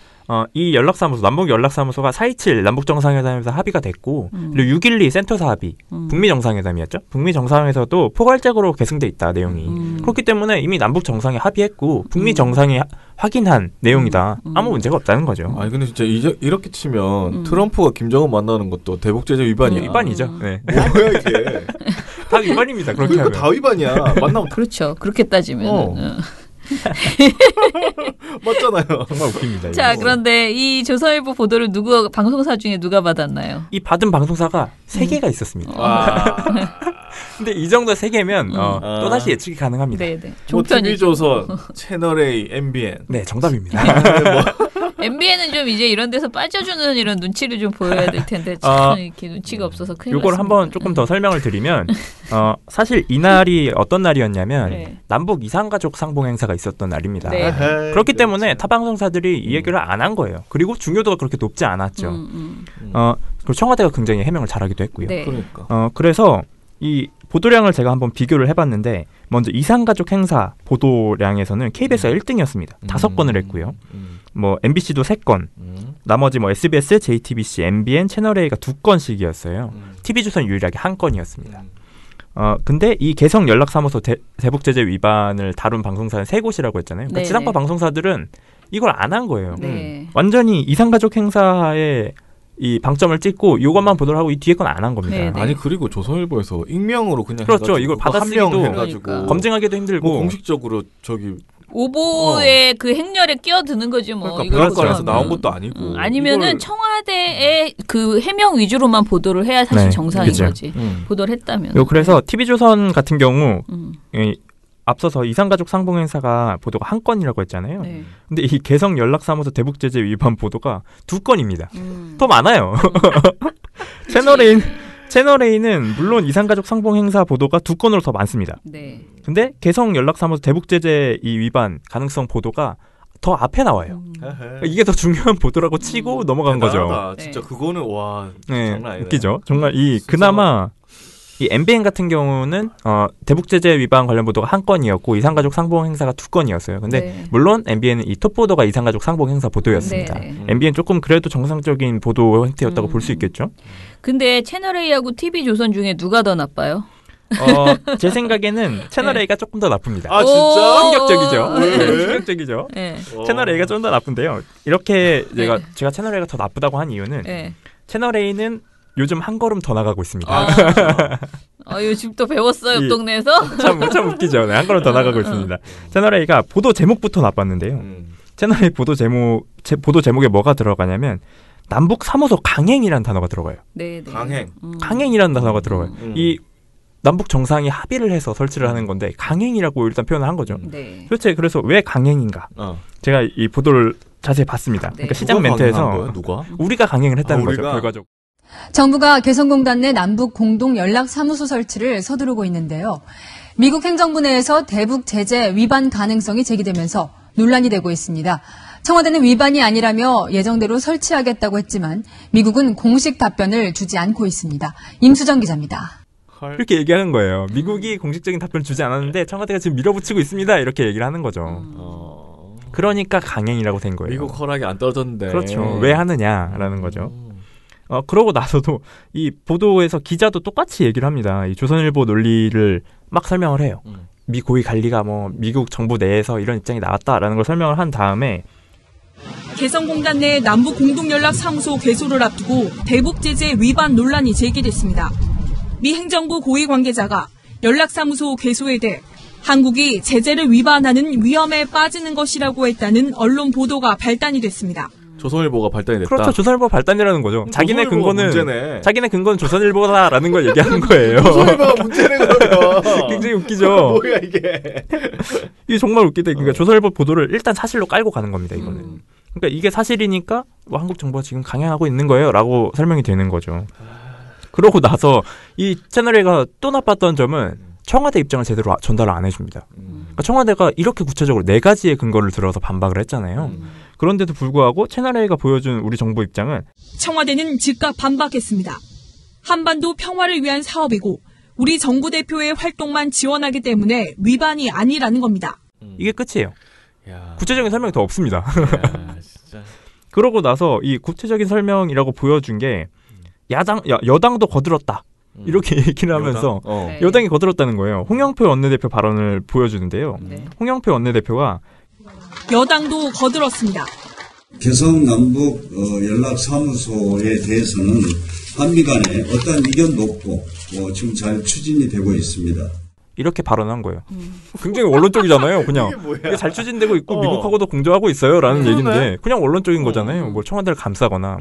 이 연락사무소, 남북 연락사무소가 4.27 남북정상회담에서 합의가 됐고 그리고 6.12 센터사 합의, 북미 정상회담이었죠. 북미 정상에서도 포괄적으로 계승돼 있다 내용이. 그렇기 때문에 이미 남북 정상이 합의했고 북미 정상이 확인한 내용이다. 아무 문제가 없다는 거죠. 아니 근데 진짜 이렇게 치면 트럼프가 김정은 만나는 것도 대북 제재 위반이야. 위반이죠. 네. 뭐야 이게? 다 위반입니다. 그렇게 하면. 다 위반이야. 만나면 그렇죠. 그렇게 따지면. 맞잖아요. 정말 웃깁니다. 자, 이거. 그런데 이 조선일보 보도를 방송사 중에 누가 받았나요? 이 받은 방송사가 3개가 있었습니다. 근데 이 정도 3개면 또다시 예측이 가능합니다. 네네. 뭐 TV조선, 채널A, MBN. 네, 정답입니다. MBN은 좀 이제 이런 데서 빠져주는 이런 눈치를 좀 보여야 될 텐데 참 이렇게 눈치가 없어서 큰일 이걸 났습니다. 한번 조금 더 설명을 드리면 사실 이날이 어떤 날이었냐면 네. 남북 이산가족 상봉 행사가 있었던 날입니다. 네. 그렇기 때문에 타 방송사들이 이 얘기를 안 한 거예요. 그리고 중요도가 그렇게 높지 않았죠. 그리고 청와대가 굉장히 해명을 잘하기도 했고요. 네. 그러니까. 그래서 이 보도량을 제가 한번 비교를 해봤는데 먼저 이산가족 행사 보도량에서는 KBS가 1등이었습니다. 5건을 했고요. 뭐 MBC도 3건, 나머지 뭐 SBS, JTBC, MBN, 채널A가 2건씩이었어요. TV조선 유일하게 1건이었습니다. 근데 이 개성 연락사무소 대북 제재 위반을 다룬 방송사는 3곳이라고 했잖아요. 그러니까 지상파 방송사들은 이걸 안 한 거예요. 네. 완전히 이산가족 행사에 이 방점을 찍고 이것만 보도를 하고 이 뒤에 건 안 한 겁니다. 네, 네. 아니 그리고 조선일보에서 익명으로 그냥 그렇죠. 해가지고 이걸 그거 받아쓰기도 한 명 해가지고 그러니까. 검증하기도 힘들고 뭐 공식적으로 저기 오보의 그 행렬에 끼어드는 거지 뭐. 그러니까 이걸 백악관에서 보도하면. 나온 것도 아니고 아니면은 이걸 청와대의 그 해명 위주로만 보도를 해야 사실 네, 정상인 그죠. 거지. 보도를 했다면. 그래서 TV조선 같은 경우 앞서서 이산가족 상봉 행사가 보도가 1건이라고 했잖아요. 네. 근데 이 개성 연락사무소 대북 제재 위반 보도가 2건입니다. 더 많아요. 채널A는 물론 이산가족 상봉 행사 보도가 2건으로 더 많습니다. 네. 근데 개성 연락사무소 대북 제재 이 위반 가능성 보도가 더 앞에 나와요. 이게 더 중요한 보도라고 치고 넘어간 거죠. 대단하다. 진짜 네. 그거는 와 네, 장난 아니네. 웃기죠. 정말 그나마 이 MBN 같은 경우는 대북 제재 위반 관련 보도가 1건이었고 이산가족 상봉 행사가 2건이었어요. 근데 네. 물론 MBN은 이 톱 보도가 이산가족 상봉 행사 보도였습니다. 네, 네. MBN 조금 그래도 정상적인 보도 형태였다고 볼 수 있겠죠. 근데 채널A하고 TV조선 중에 누가 더 나빠요? 제 생각에는 채널A가 조금 더 나쁩니다. 아 진짜? 충격적이죠. 네. 충격적이죠. 네. 채널A가 좀 더 나쁜데요. 이렇게 제가 채널A가 더 나쁘다고 한 이유는 네. 채널A는 요즘 한 걸음 더 나가고 있습니다. 요즘 또 배웠어요, 옆 동네에서? 참 웃기죠. 네, 한 걸음 더 나가고 있습니다. 채널A가 보도 제목부터 나빴는데요. 채널A 보도 제목에 뭐가 들어가냐면 남북 사무소 강행이라는 단어가 들어가요. 네, 네. 강행. 강행이라는 단어가 들어가요. 이 남북 정상이 합의를 해서 설치를 하는 건데 강행이라고 일단 표현을 한 거죠. 네. 도대체 그래서 왜 강행인가? 제가 이 보도를 자세히 봤습니다. 네. 그러니까 시작 멘트에서 누가? 우리가 강행을 했다는 거죠. 우리가? 결과적으로. 정부가 개성공단 내 남북 공동 연락사무소 설치를 서두르고 있는데요. 미국 행정부 내에서 대북 제재 위반 가능성이 제기되면서 논란이 되고 있습니다. 청와대는 위반이 아니라며 예정대로 설치하겠다고 했지만 미국은 공식 답변을 주지 않고 있습니다. 임수정 기자입니다. 이렇게 얘기하는 거예요. 미국이 공식적인 답변을 주지 않았는데 청와대가 지금 밀어붙이고 있습니다. 이렇게 얘기를 하는 거죠. 그러니까 강행이라고 된 거예요. 미국 허락이 안 떨어졌는데. 그렇죠. 왜 하느냐라는 거죠. 그러고 나서도 이 보도에서 기자도 똑같이 얘기를 합니다. 이 조선일보 논리를 막 설명을 해요. 미 고위 관리가 뭐 미국 정부 내에서 이런 입장이 나왔다라는 걸 설명을 한 다음에 개성공단 내 남북공동연락사무소 개소를 앞두고 대북제재 위반 논란이 제기됐습니다. 미 행정부 고위 관계자가 연락사무소 개소에 대해 한국이 제재를 위반하는 위험에 빠지는 것이라고 했다는 언론 보도가 발단이 됐습니다. 조선일보가 발단이 됐다. 그렇죠. 조선일보 발단이라는 거죠. 자기네 근거는 조선일보다라는 걸 얘기하는 거예요. 조선일보가 문제네 그러면. 굉장히 웃기죠. 뭐야 이게. 이게 정말 웃기다. 그러니까 조선일보 보도를 일단 사실로 깔고 가는 겁니다. 이거는. 그러니까 이게 사실이니까 뭐 한국 정부가 지금 강행하고 있는 거예요라고 설명이 되는 거죠. 그러고 나서 이 채널A가 또 나빴던 점은 청와대 입장을 제대로 전달을 안 해줍니다. 그러니까 청와대가 이렇게 구체적으로 4가지의 근거를 들어서 반박을 했잖아요. 그런데도 불구하고 채널A가 보여준 우리 정부 입장은 청와대는 즉각 반박했습니다. 한반도 평화를 위한 사업이고 우리 정부 대표의 활동만 지원하기 때문에 위반이 아니라는 겁니다. 이게 끝이에요. 야. 구체적인 설명이 더 없습니다. 야, 진짜. 그러고 나서 이 구체적인 설명이라고 보여준 게 여당도 거들었다. 이렇게 얘기를 하면서 여당이 거들었다는 거예요. 홍영표 원내대표 발언을 보여주는데요. 홍영표 원내대표가 여당도 거들었습니다. 개성 남북 연락사무소에 대해서는 한미 간에 어떠한 의견도 없고 지금 잘 추진이 되고 있습니다. 이렇게 발언한 거예요. 굉장히 원론적이잖아요. 그냥 이게 잘 추진되고 있고 미국하고도 공조하고 있어요라는 얘기인데 그냥 원론적인 거잖아요. 뭐 청와대를 감싸거나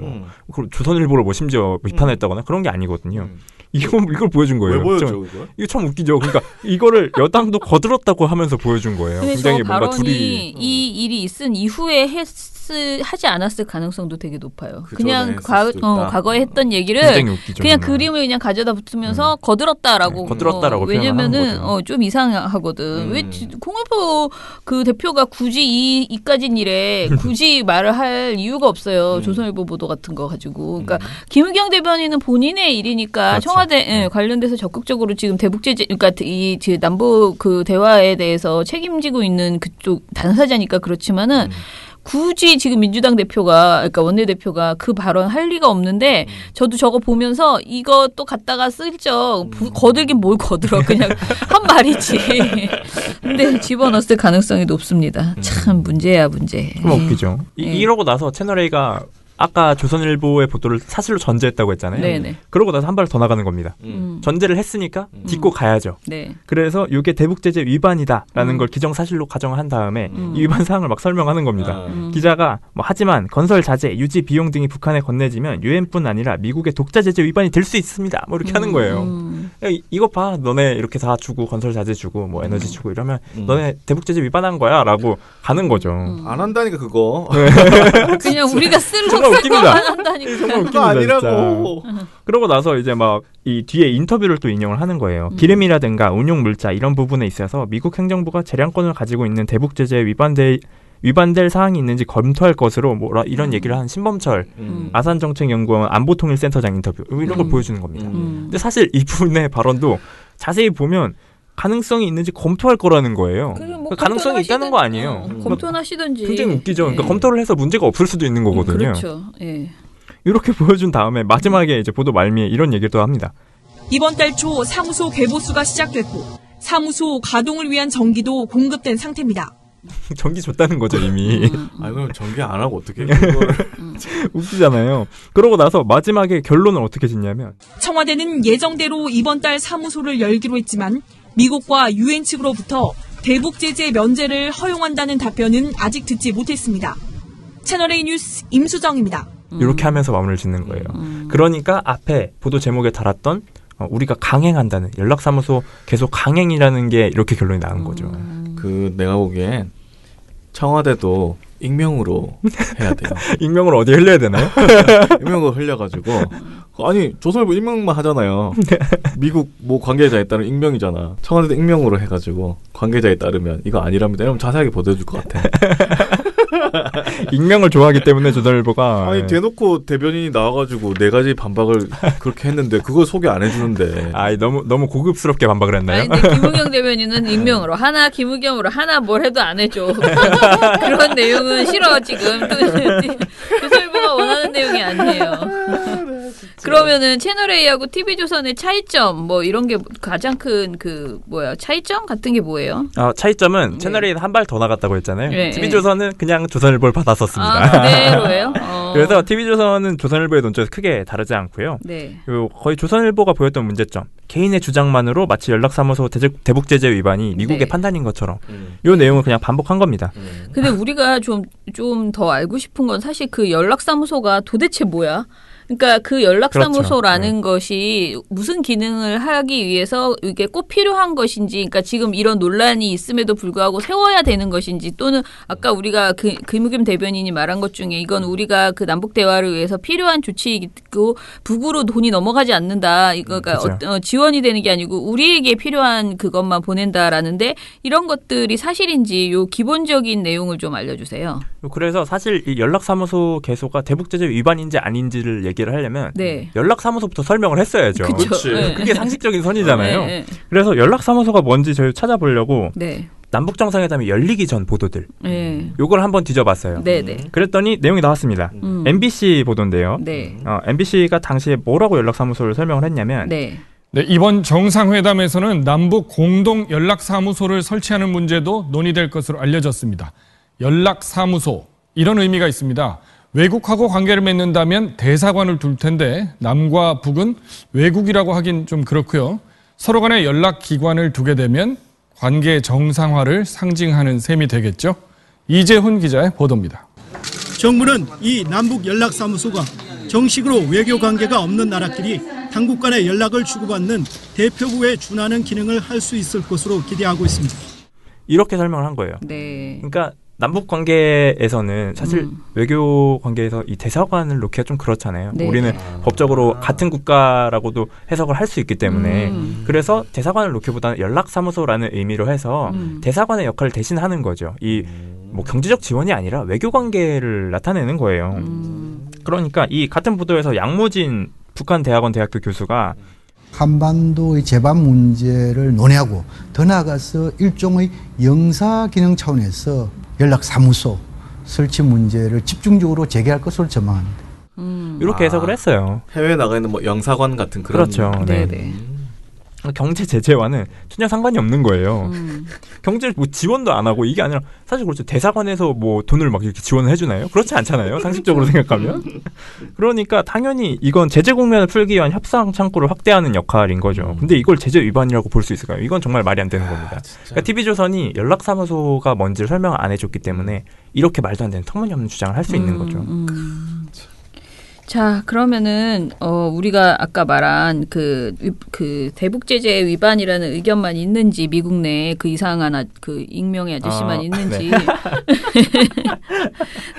조선일보를 뭐 심지어 비판했다거나 그런 게 아니거든요. 이걸 보여준 거예요. 왜 보여줘 그거? 이거 참 웃기죠. 그러니까 이거를 여당도 거들었다고 하면서 보여준 거예요. 굉장히 뭔가 둘이 이 일이 있은 이후에 하지 않았을 가능성도 되게 높아요. 그 그냥 과거에 했던 얘기를 웃기죠, 그냥 정말. 그림을 그냥 가져다 붙으면서 거들었다라고. 거들었다라고 왜냐면은 좀 이상하거든. 왜 홍영표 그 대표가 굳이 이까진 일에 굳이 말을 할 이유가 없어요. 조선일보 보도 같은 거 가지고. 그러니까 김의겸 대변인은 본인의 일이니까 그렇죠. 청와대 관련돼서 적극적으로 지금 대북제재, 그러니까 이 남북 그 대화에 대해서 책임지고 있는 그쪽 당사자니까 그렇지만은. 굳이 지금 민주당 대표가, 그러니까 원내대표가 그 발언 할 리가 없는데, 저도 저거 보면서 이거 또 갖다가 슬쩍, 거들긴 뭘 거들어. 그냥 한 말이지. 근데 집어넣었을 가능성이 높습니다. 참, 문제야, 문제. 정말 웃기죠. 이러고 나서 채널A가 아까 조선일보의 보도를 사실로 전제했다고 했잖아요. 네네. 그러고 나서 한 발 더 나가는 겁니다. 전제를 했으니까 딛고 가야죠. 네. 그래서 이게 대북제재 위반이다라는 걸 기정사실로 가정한 다음에 이 위반 사항을 막 설명하는 겁니다. 기자가 하지만 건설 자재, 유지 비용 등이 북한에 건네지면 유엔뿐 아니라 미국의 독자 제재 위반이 될 수 있습니다. 뭐 이렇게 하는 거예요. 야, 이거 봐, 너네 이렇게 다 주고 건설 자재 주고 뭐 에너지 주고 이러면 너네 대북제재 위반한 거야라고 가는 거죠. 안 한다니까 그거. 그냥 우리가 쓸 정말 웃깁니다. 안 한다니까. 정말 웃깁니다. 그거 아니라고. 그러고 나서 이제 막 이 뒤에 인터뷰를 또 인용을 하는 거예요. 기름이라든가 운용 물자 이런 부분에 있어서 미국 행정부가 재량권을 가지고 있는 대북 제재에 위반될 사항이 있는지 검토할 것으로 이런 얘기를 한 신범철 아산정책연구원 안보통일센터장 인터뷰 이런 걸 보여주는 겁니다. 근데 사실 이분의 발언도 자세히 보면 가능성이 있는지 검토할 거라는 거예요. 뭐 가능성이 있다는 거 아니에요. 검토는 하시든지. 굉장히 웃기죠. 그러니까 검토를 해서 문제가 없을 수도 있는 거거든요. 그렇죠. 예. 이렇게 보여준 다음에 마지막에 이제 보도 말미에 이런 얘기를 또 합니다. 이번 달 초 사무소 개보수가 시작됐고 사무소 가동을 위한 전기도 공급된 상태입니다. 전기 줬다는 거죠 이미. 그럼 전기 안 하고 어떻게? 웃기잖아요. 그러고 나서 마지막에 결론을 어떻게 짓냐면 청와대는 예정대로 이번 달 사무소를 열기로 했지만 미국과 유엔 측으로부터 대북 제재 면제를 허용한다는 답변은 아직 듣지 못했습니다. 채널A 뉴스 임수정입니다. 이렇게 하면서 마무리를 짓는 거예요. 그러니까 앞에 보도 제목에 달았던 우리가 강행한다는 연락사무소 계속 강행이라는 게 이렇게 결론이 나온 거죠. 내가 보기엔 청와대도 익명으로 해야 돼요. 익명으로 어디에 흘려야 되나요? 익명으로 흘려가지고 아니 조선일보 익명만 하잖아요. 미국 뭐 관계자에 따른 익명이잖아. 청와대도 익명으로 해가지고 관계자에 따르면 이거 아니랍니다. 이러면 자세하게 보도해줄 것 같아. 익명을 좋아하기 때문에 조선일보가 아니 대놓고 대변인이 나와가지고 4가지 반박을 그렇게 했는데 그걸 소개 안 해주는데 너무 고급스럽게 반박을 했나요? 아니, 근데 김의겸 대변인은 익명으로 하나 김의겸으로 하나 뭘 해도 안 해줘. 그런 내용은 싫어 지금. 조선일보가 원하는 내용이 아니에요. 그러면은 채널A하고 TV조선의 차이점 뭐 이런 게 가장 큰 그 뭐야 차이점 같은 게 뭐예요? 차이점은 채널A는 한 발 더 나갔다고 했잖아요. 네, TV조선은 그냥 조선일보를 받았었습니다. 아, 그대로예요? 그래서 TV조선은 조선일보의 논조에서 크게 다르지 않고요. 네. 거의 조선일보가 보였던 문제점. 개인의 주장만으로 마치 연락사무소 대북제재 위반이 미국의 네. 판단인 것처럼 이 내용을 그냥 반복한 겁니다. 근데 우리가 좀 더 알고 싶은 건 사실 그 연락사무소가 도대체 뭐야? 그러니까 그 연락사무소라는 그렇죠. 것이 무슨 기능을 하기 위해서 이게 꼭 필요한 것인지, 그러니까 지금 이런 논란이 있음에도 불구하고 세워야 되는 것인지, 또는 아까 우리가 김우겸 대변인이 말한 것 중에 이건 우리가 그 남북 대화를 위해서 필요한 조치이고 북으로 돈이 넘어가지 않는다. 이거가 그렇죠. 지원이 되는 게 아니고 우리에게 필요한 그것만 보낸다라는데 이런 것들이 사실인지 요 기본적인 내용을 좀 알려주세요. 그래서 사실 이 연락사무소 개소가 대북제재 위반인지 아닌지를 얘기를 하려면 네. 연락사무소부터 설명을 했어야죠. 그쵸. 네. 그게 상식적인 선이잖아요. 네. 그래서 연락사무소가 뭔지 저희 찾아보려고 네. 남북정상회담이 열리기 전 보도들 네. 요걸 한번 뒤져봤어요. 네네. 그랬더니 내용이 나왔습니다. MBC 보도인데요. 네. MBC가 당시에 뭐라고 연락사무소를 설명을 했냐면 네. 네, 이번 정상회담에서는 남북 공동 연락사무소를 설치하는 문제도 논의될 것으로 알려졌습니다. 연락사무소, 이런 의미가 있습니다. 외국하고 관계를 맺는다면 대사관을 둘 텐데 남과 북은 외국이라고 하긴 좀 그렇고요. 서로 간에 연락기관을 두게 되면 관계 정상화를 상징하는 셈이 되겠죠. 이재훈 기자의 보도입니다. 정부는 이 남북연락사무소가 정식으로 외교관계가 없는 나라끼리 당국 간의 연락을 주고받는 대표부에 준하는 기능을 할 수 있을 것으로 기대하고 있습니다. 이렇게 설명을 한 거예요. 네. 그러니까 남북 관계에서는 사실 외교 관계에서 이 대사관을 놓기가 좀 그렇잖아요. 네. 우리는 법적으로 같은 국가라고도 해석을 할 수 있기 때문에 그래서 대사관을 놓기보다는 연락사무소라는 의미로 해서 대사관의 역할을 대신하는 거죠. 이 뭐 경제적 지원이 아니라 외교 관계를 나타내는 거예요. 그러니까 이 같은 보도에서 양무진 북한 대학원 대학교 교수가 한반도의 제반 문제를 논의하고 더 나아가서 일종의 영사 기능 차원에서 연락사무소 설치 문제를 집중적으로 제기할 것으로 전망합니다. 이렇게 해석을 했어요. 해외에 나가 있는 뭐 영사관 같은 그런. 그렇죠. 네. 경제 제재와는 전혀 상관이 없는 거예요. 경제 뭐 지원도 안 하고 이게 아니라 사실 그렇죠. 대사관에서 뭐 돈을 막 이렇게 지원을 해주나요? 그렇지 않잖아요. 상식적으로 생각하면. 그러니까 당연히 이건 제재 국면을 풀기 위한 협상 창구를 확대하는 역할인 거죠. 근데 이걸 제재 위반이라고 볼 수 있을까요? 이건 정말 말이 안 되는 겁니다. 그러니까 TV조선이 연락사무소가 뭔지를 설명을 안 해줬기 때문에 이렇게 말도 안 되는 터무니없는 주장을 할 수 있는 거죠. 자, 그러면은 우리가 아까 말한 그 대북 제재 위반이라는 의견만 있는지 미국 내에 그 이상한 그 익명의 아저씨만 있는지 네.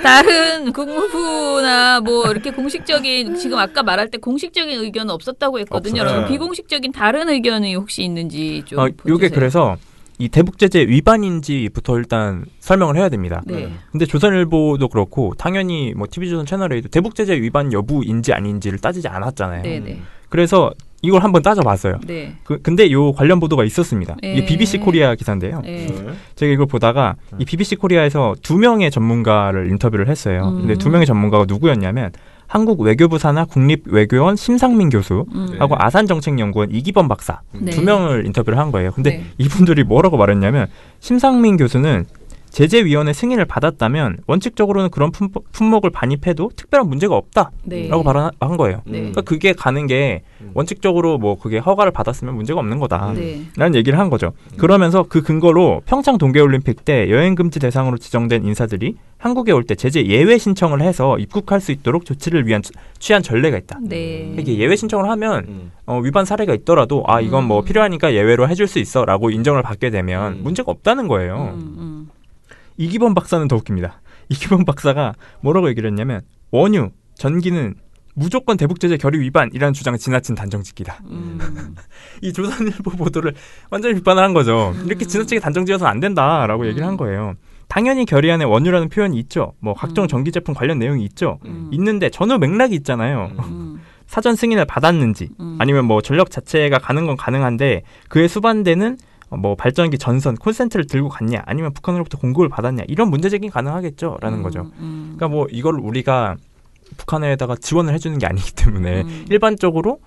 다른 국무부나 뭐 이렇게 공식적인 지금 아까 말할 때 공식적인 의견은 없었다고 했거든요. 없어요. 비공식적인 다른 의견이 혹시 있는지 좀 요게 보여주세요. 그래서 이 대북제재 위반인지부터 일단 설명을 해야 됩니다. 네. 근데 조선일보도 그렇고 당연히 뭐 TV조선 채널A도 대북제재 위반 여부인지 아닌지를 따지지 않았잖아요. 네네. 그래서 이걸 한번 따져봤어요. 네. 근데 요 관련 보도가 있었습니다. 네. 이게 BBC 코리아 기사인데요. 네. 제가 이걸 보다가 이 BBC 코리아에서 2명의 전문가를 인터뷰를 했어요. 근데 2명의 전문가가 누구였냐면 한국 외교부 산하 국립외교원 심상민 교수하고 아산정책연구원 이기범 박사 네. 2명을 인터뷰를 한 거예요. 근데 네. 이분들이 뭐라고 말했냐면 심상민 교수는 제재위원회 승인을 받았다면 원칙적으로는 그런 품목을 반입해도 특별한 문제가 없다라고 네. 발언한 거예요. 네. 그러니까 그게 가는 게 원칙적으로 뭐 그게 허가를 받았으면 문제가 없는 거다라는 네. 얘기를 한 거죠. 그러면서 그 근거로 평창 동계올림픽 때 여행금지 대상으로 지정된 인사들이 한국에 올 때 제재 예외 신청을 해서 입국할 수 있도록 조치를 취한 전례가 있다. 네. 이게 예외 신청을 하면 위반 사례가 있더라도 이건 뭐 필요하니까 예외로 해줄 수 있어라고 인정을 받게 되면 문제가 없다는 거예요. 이기범 박사는 더 웃깁니다. 이기범 박사가 뭐라고 얘기를 했냐면 원유, 전기는 무조건 대북제재 결의 위반이라는 주장은 지나친 단정짓기다. 이 조선일보 보도를 완전히 비판을 한 거죠. 이렇게 지나치게 단정지어서 안 된다라고 얘기를 한 거예요. 당연히 결의안에 원유라는 표현이 있죠. 뭐 각종 전기 제품 관련 내용이 있죠. 있는데 전후 맥락이 있잖아요. 사전 승인을 받았는지 아니면 뭐 전력 자체가 가는 건 가능한데 그에 수반되는 뭐 발전기 전선 콘센트를 들고 갔냐 아니면 북한으로부터 공급을 받았냐 이런 문제 제기는 가능하겠죠 라는 거죠. 그러니까 뭐 이걸 우리가 북한에다가 지원을 해주는 게 아니기 때문에 일반적으로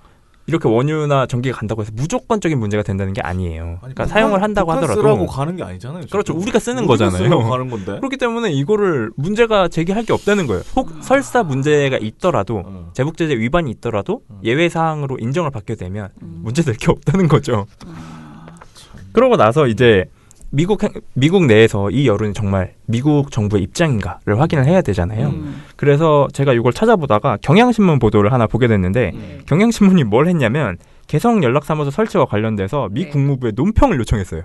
이렇게 원유나 전기가 간다고 해서 무조건적인 문제가 된다는 게 아니에요. 그러니까 사용을 한다고 하더라도 쓰라고 가는 게 아니잖아요. 지금. 그렇죠. 우리가 쓰는 거잖아요. 가는 건데. 그렇기 때문에 이거를 문제가 제기할 게 없다는 거예요. 혹 설사 문제가 있더라도 제북제재 위반이 있더라도 예외 사항으로 인정을 받게 되면 문제될 게 없다는 거죠. 그러고 나서 이제 미국 내에서 이 여론이 정말 미국 정부의 입장인가를 확인을 해야 되잖아요. 그래서 제가 이걸 찾아보다가 경향신문 보도를 하나 보게 됐는데 경향신문이 뭘 했냐면 개성 연락사무소 설치와 관련돼서 미 국무부에 논평을 요청했어요.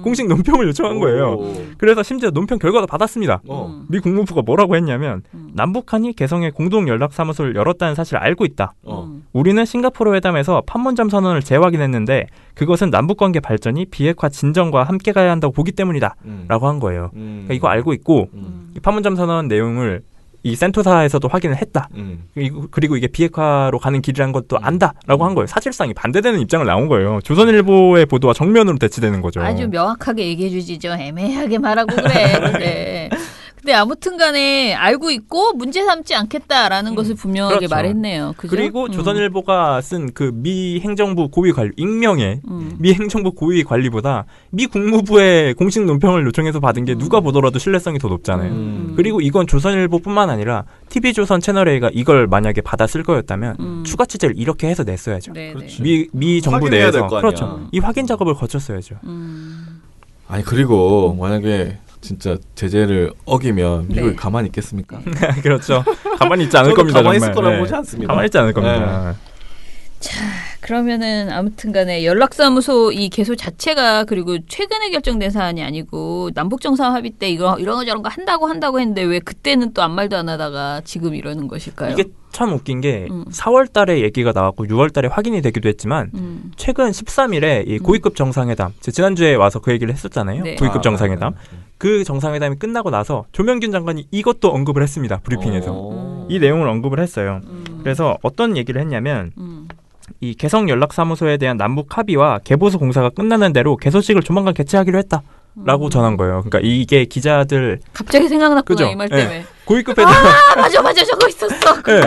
공식 논평을 요청한 거예요. 그래서 심지어 논평 결과도 받았습니다. 미 국무부가 뭐라고 했냐면 남북한이 개성에 공동 연락사무소를 열었다는 사실을 알고 있다. 우리는 싱가포르 회담에서 판문점 선언을 재확인했는데 그것은 남북관계 발전이 비핵화 진전과 함께 가야 한다고 보기 때문이다. 라고 한 거예요. 그러니까 이거 알고 있고 이 판문점 선언 내용을 이 센토사에서도 확인을 했다. 그리고 이게 비핵화로 가는 길이라는 것도 안다라고 한 거예요. 사실상 반대되는 입장을 나온 거예요. 조선일보의 보도와 정면으로 대치되는 거죠. 아주 명확하게 얘기해 주지 좀 애매하게 말하고 그래. 네. 근데 아무튼 간에 알고 있고 문제 삼지 않겠다라는 것을 분명하게 그렇죠. 말했네요. 그죠? 그리고 조선일보가 쓴 그 미 행정부 고위 관리 익명의 미 행정부 고위 관리보다 미 국무부의 공식 논평을 요청해서 받은 게 누가 보더라도 신뢰성이 더 높잖아요. 그리고 이건 조선일보뿐만 아니라 TV조선 채널A가 이걸 만약에 받았을 거였다면 추가 취재를 이렇게 해서 냈어야죠. 미 정부 내에서 그렇죠. 이 확인 작업을 거쳤어야죠. 아니 그리고 만약에 진짜 제재를 어기면 미국이 가만히 있겠습니까? 그렇죠. 가만히 있지 않을 겁니다. 가만히 정말. 있을 거라고 보지 않습니다. 가만히 있지 않을 겁니다. 자, 그러면은 아무튼 간에 연락사무소 이 개소 자체가 그리고 최근에 결정된 사안이 아니고 남북정상합의 때 이런 거 저런 거 한다고 했는데 왜 그때는 또 아무 말도 안 하다가 지금 이러는 것일까요? 이게 참 웃긴 게 4월 달에 얘기가 나왔고 6월 달에 확인이 되기도 했지만 최근 13일에 이 고위급 정상회담 지난주에 와서 그 얘기를 했었잖아요. 네. 고위급 정상회담. 그 정상회담이 끝나고 나서 조명균 장관이 이것도 언급을 했습니다. 브리핑에서. 이 내용을 언급을 했어요. 그래서 어떤 얘기를 했냐면 이 개성 연락사무소에 대한 남북 합의와 개보수 공사가 끝나는 대로 개소식을 조만간 개최하기로 했다. 라고 전한 거예요. 그러니까 이게 기자들 갑자기 생각났구나 그죠? 이 말 때문에. 네. 고위급 회담. 맞아 저거 있었어. 네.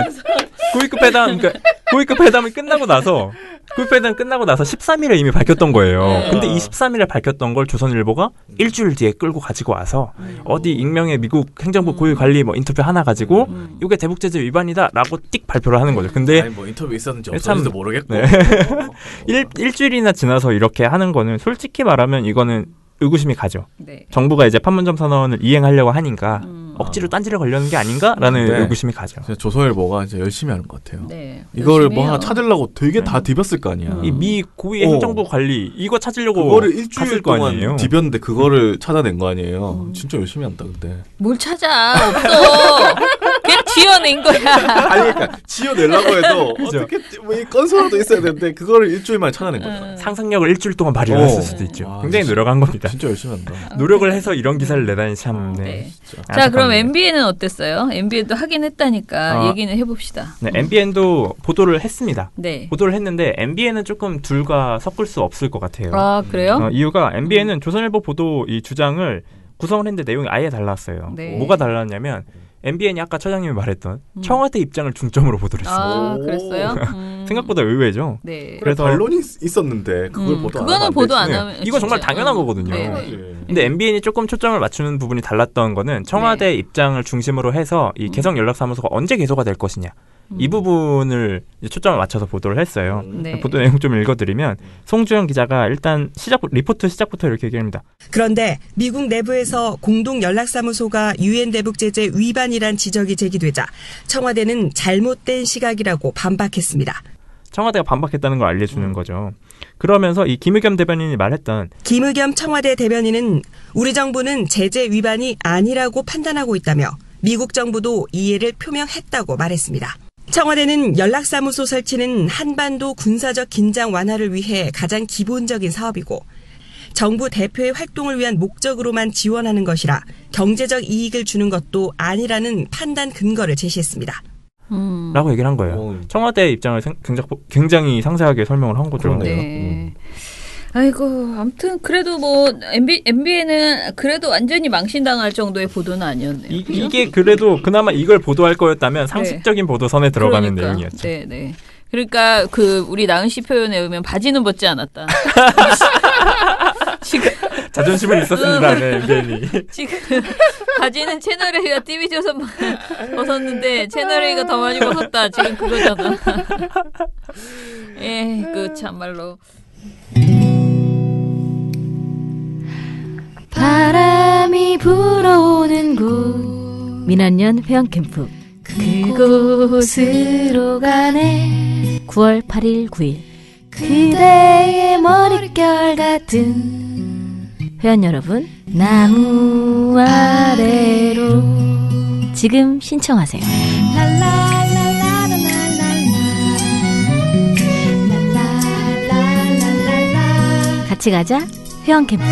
고위급 회담 그러니까 고위급 회담이 끝나고 나서 13일에 이미 밝혔던 거예요. 근데 이 13일에 밝혔던 걸 조선일보가 일주일 뒤에 끌고 가지고 와서 어디 익명의 미국 행정부 고위 관리 뭐 인터뷰 하나 가지고 이게 대북제재 위반이다라고 띡 발표를 하는 거죠. 근데 아니 뭐 인터뷰 있었는지 없었는지도 모르겠고. 네. 일주일이나 지나서 이렇게 하는 거는 솔직히 말하면 이거는 의구심이 가죠. 네. 정부가 이제 판문점 선언을 이행하려고 하니까 억지로 딴지를 걸려는 게 아닌가라는 네. 의구심이 가죠. 조선일보가 이제 열심히 하는 것 같아요. 네, 이거를 뭐 해요. 하나 찾으려고 되게 다 뒤볐을 거 아니야. 이 미 고위 행정부 관리 이거 찾으려고 그거를 일주일 갔을 거 동안 아니에요. 뒤볐는데 그거를 찾아낸 거 아니에요. 진짜 열심히 한다 근데. 뭘 찾아 없어. 그냥 지어낸 거야. 아니 그러니까 지어내려고 해도 어떻게 뭐이 건설도 있어야 되는데 그거를 일주일 만에 찾아낸 거야. 상상력을 일주일 동안 발휘를 했을 수도 있죠. 굉장히 노력한 겁니다. 진짜 열심히 한다. 노력을 해서 이런 기사를 내다니 참. 네. 자, 그럼 MBN은 어땠어요? MBN도 하긴 했다니까 얘기는 해봅시다. 네, MBN도 보도를 했습니다. 네. 보도를 했는데 MBN은 조금 둘과 섞을 수 없을 것 같아요. 아, 그래요? 이유가 MBN은 조선일보 보도 이 주장을 구성을 했는데 내용이 아예 달랐어요. 네. 뭐가 달랐냐면 MBN이 아까 처장님이 말했던 청와대 입장을 중점으로 보도를 했어요. 아, 그랬어요? 생각보다 의외죠. 네. 그래서 반론이 있었는데 그걸 보도 안 하면 그거는 보도 안 하면 이거 정말 당연한 거거든요. 네. 근데 MBN이 조금 초점을 맞추는 부분이 달랐던 거는 청와대 입장을 중심으로 해서 이 개성 연락사무소가 언제 개소가 될 것이냐. 이 부분을 이제 초점을 맞춰서 보도를 했어요. 네. 보도 내용 좀 읽어드리면 송주영 기자가 일단 리포트 시작부터 이렇게 얘기합니다. 그런데 미국 내부에서 공동연락사무소가 유엔 대북제재 위반이란 지적이 제기되자 청와대는 잘못된 시각이라고 반박했습니다. 청와대가 반박했다는 걸 알려주는 거죠. 그러면서 이 김의겸 대변인이 말했던 김의겸 청와대 대변인은 우리 정부는 제재 위반이 아니라고 판단하고 있다며 미국 정부도 이해를 표명했다고 말했습니다. 청와대는 연락사무소 설치는 한반도 군사적 긴장 완화를 위해 가장 기본적인 사업이고 정부 대표의 활동을 위한 목적으로만 지원하는 것이라 경제적 이익을 주는 것도 아니라는 판단 근거를 제시했습니다. 라고 얘기를 한 거예요. 청와대의 입장을 굉장히 상세하게 설명을 한 거죠. 네. 아이고, 아무튼 그래도 뭐 MBN은 그래도 완전히 망신당할 정도의 보도는 아니었네요. 이게 그래도 그나마 이걸 보도할 거였다면 상식적인 보도선에 들어가는 내용이었죠. 네, 네. 그러니까 우리 나은 씨 표현에 의하면 바지는 벗지 않았다. 지금 자존심은 있었습니다. 네, MBN이. 지금 바지는 채널A가 TV조선만 벗었는데 채널A가 더 많이 벗었다. 지금 그거잖아. 예, 참말로. 바람이 불어오는 곳 민원연 회원캠프 그곳으로 가네 9월 8일 9일 그대의 머릿결 같은 회원 여러분 나무 아래로 지금 신청하세요. 같이 가자 회원캠프.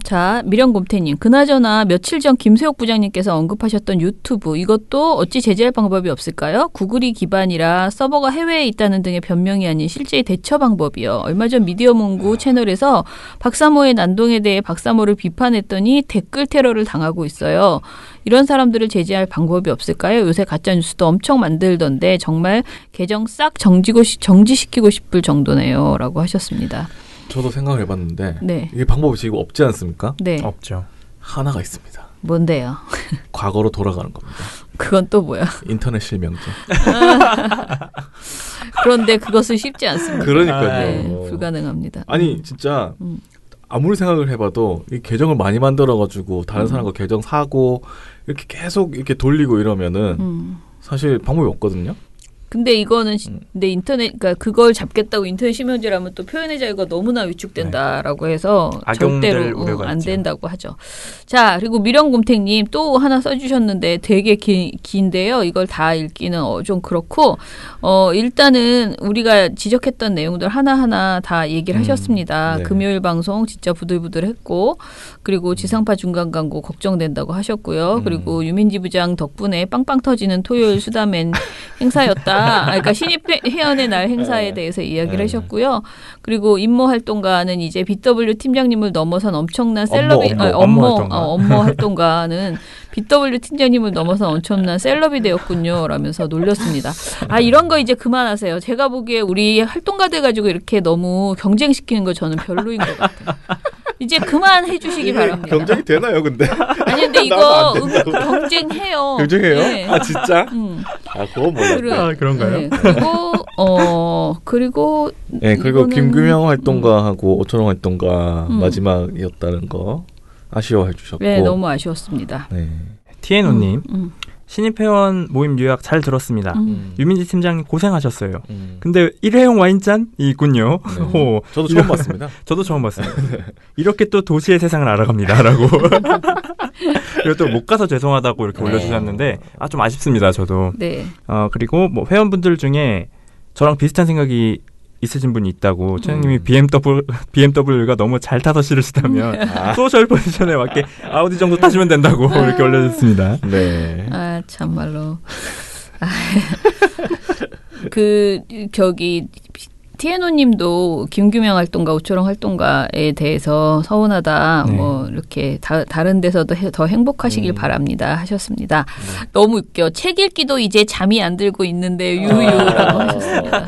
자, 미령곰태님. 그나저나 며칠 전 김세옥 부장님께서 언급하셨던 유튜브 이것도 어찌 제재할 방법이 없을까요? 구글이 기반이라 서버가 해외에 있다는 등의 변명이 아닌 실제의 대처 방법이요. 얼마 전 미디어몽구 채널에서 박사모의 난동에 대해 박사모를 비판했더니 댓글 테러를 당하고 있어요. 이런 사람들을 제재할 방법이 없을까요? 요새 가짜뉴스도 엄청 만들던데 정말 계정 싹 정지시키고 싶을 정도네요. 라고 하셨습니다. 저도 생각을 해봤는데 네. 이게 방법이 지금 없지 않습니까? 네. 없죠. 하나가 있습니다. 뭔데요? 과거로 돌아가는 겁니다. 그건 또 뭐야? 인터넷 실명제. 그런데 그것은 쉽지 않습니다. 그러니까요. 네, 불가능합니다. 아니 진짜 아무리 생각을 해봐도 이 계정을 많이 만들어가지고 다른 사람과 계정 사고 이렇게 계속 이렇게 돌리고 이러면은 사실 방법이 없거든요. 근데 이거는 근데 인터넷 그러니까 그걸 잡겠다고 인터넷 실명제라면 또 표현의 자유가 너무나 위축된다라고 해서 절대로 안 된다고 하죠. 자, 그리고 미령곰탱님 또 하나 써주셨는데 되게 긴데요. 이걸 다 읽기는 좀 그렇고 일단은 우리가 지적했던 내용들 하나하나 다 얘기를 하셨습니다. 네. 금요일 방송 진짜 부들부들했고 그리고 지상파 중간 광고 걱정된다고 하셨고요. 그리고 유민지 부장 덕분에 빵빵 터지는 토요일 수다맨 행사였다. 그러니까 신입 회원의 날 행사에 대해서 이야기를 하셨고요. 그리고 임모 활동가는 이제 BW 팀장님을 넘어선 엄청난 셀럽이 업무 활동가는 BW 팀장님을 넘어선 엄청난 셀럽이 되었군요. 라면서 놀렸습니다. 아, 이런 거 이제 그만하세요. 제가 보기에 우리 활동가들 가지고 이렇게 너무 경쟁시키는 거 저는 별로인 것 같아요. 이제 그만해 주시기 바랍니다. 경쟁이 되나요, 근데? 아니, 근데 이거 경쟁해요. 경쟁해요? 네. 아, 진짜? 아, 그거 몰랐다. 그런가요? 네. 그리고 네, 그리고 이거는, 김규명 활동가하고 오천홍 활동가 마지막이었다는 거 아쉬워해 주셨고. 네, 너무 아쉬웠습니다. 네. 티에노님. 신입회원 모임 요약 잘 들었습니다. 유민지 팀장님 고생하셨어요. 근데 일회용 와인잔이 있군요. 네. 저도 처음 봤습니다. 저도 처음 봤습니다. 이렇게 또 도시의 세상을 알아갑니다. 라고. 그리고 또 못 가서 죄송하다고 이렇게 올려주셨는데 좀 아쉽습니다. 저도. 네. 그리고 뭐 회원분들 중에 저랑 비슷한 생각이 있으신 분이 있다고. 최영님이 BMW가 너무 잘 타서 싫으시다면 소셜 포지션에 맞게 아우디 정도 타시면 된다고 이렇게 올려줬습니다. 네. 아, 참말로. 티에노님도 김규명 활동가, 오초롱 활동가에 대해서 서운하다, 뭐 이렇게 다른 데서도 더 행복하시길 바랍니다 하셨습니다. 너무 웃겨. 책 읽기도 이제 잠이 안 들고 있는데 유유라고 하셨습니다.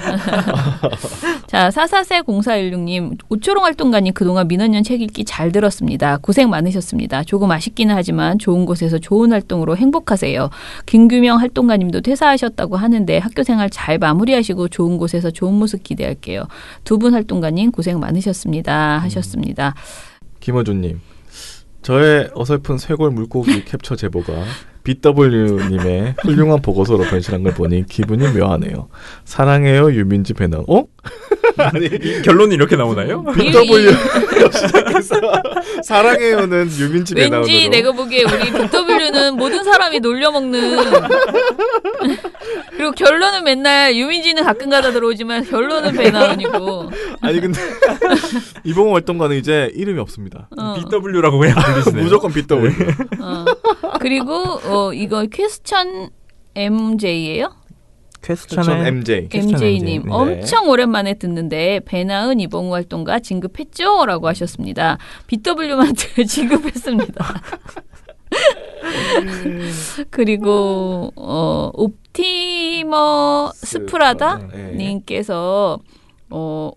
자, 4440416님, 오초롱 활동가님 그동안 민원연 책 읽기 잘 들었습니다. 고생 많으셨습니다. 조금 아쉽기는 하지만 좋은 곳에서 좋은 활동으로 행복하세요. 김규명 활동가님도 퇴사하셨다고 하는데 학교생활 잘 마무리하시고 좋은 곳에서 좋은 모습 기대할게요. 두 분 활동가님 고생 많으셨습니다 하셨습니다. 김어준님, 저의 어설픈 쇄골 물고기 캡처 제보가 BW님의 훌륭한 보고서로 변신한 걸 보니 기분이 묘하네요. 사랑해요 유민지 배너. 결론이 이렇게 나오나요? BW 시작해서 사랑해요는 유민집에 나오도록. 왠지 내가 보기에 우리 BW는 모든 사람이 놀려먹는 그리고 결론은 맨날 유민지는 가끔가다 들어오지만 결론은 배나은이고. 아니 근데 이봉호 활동가는 이제 이름이 없습니다. BW라고 그냥 불리시네요. 무조건 BW. 그리고 이거 퀘스천 MJ예요? 퀘스천 MJ. MJ님 네. 엄청 오랜만에 듣는데 배나은 이봉우 활동가 진급했죠? 라고 하셨습니다. BW한테 진급했습니다. 그리고 옵티머 스프라다 님께서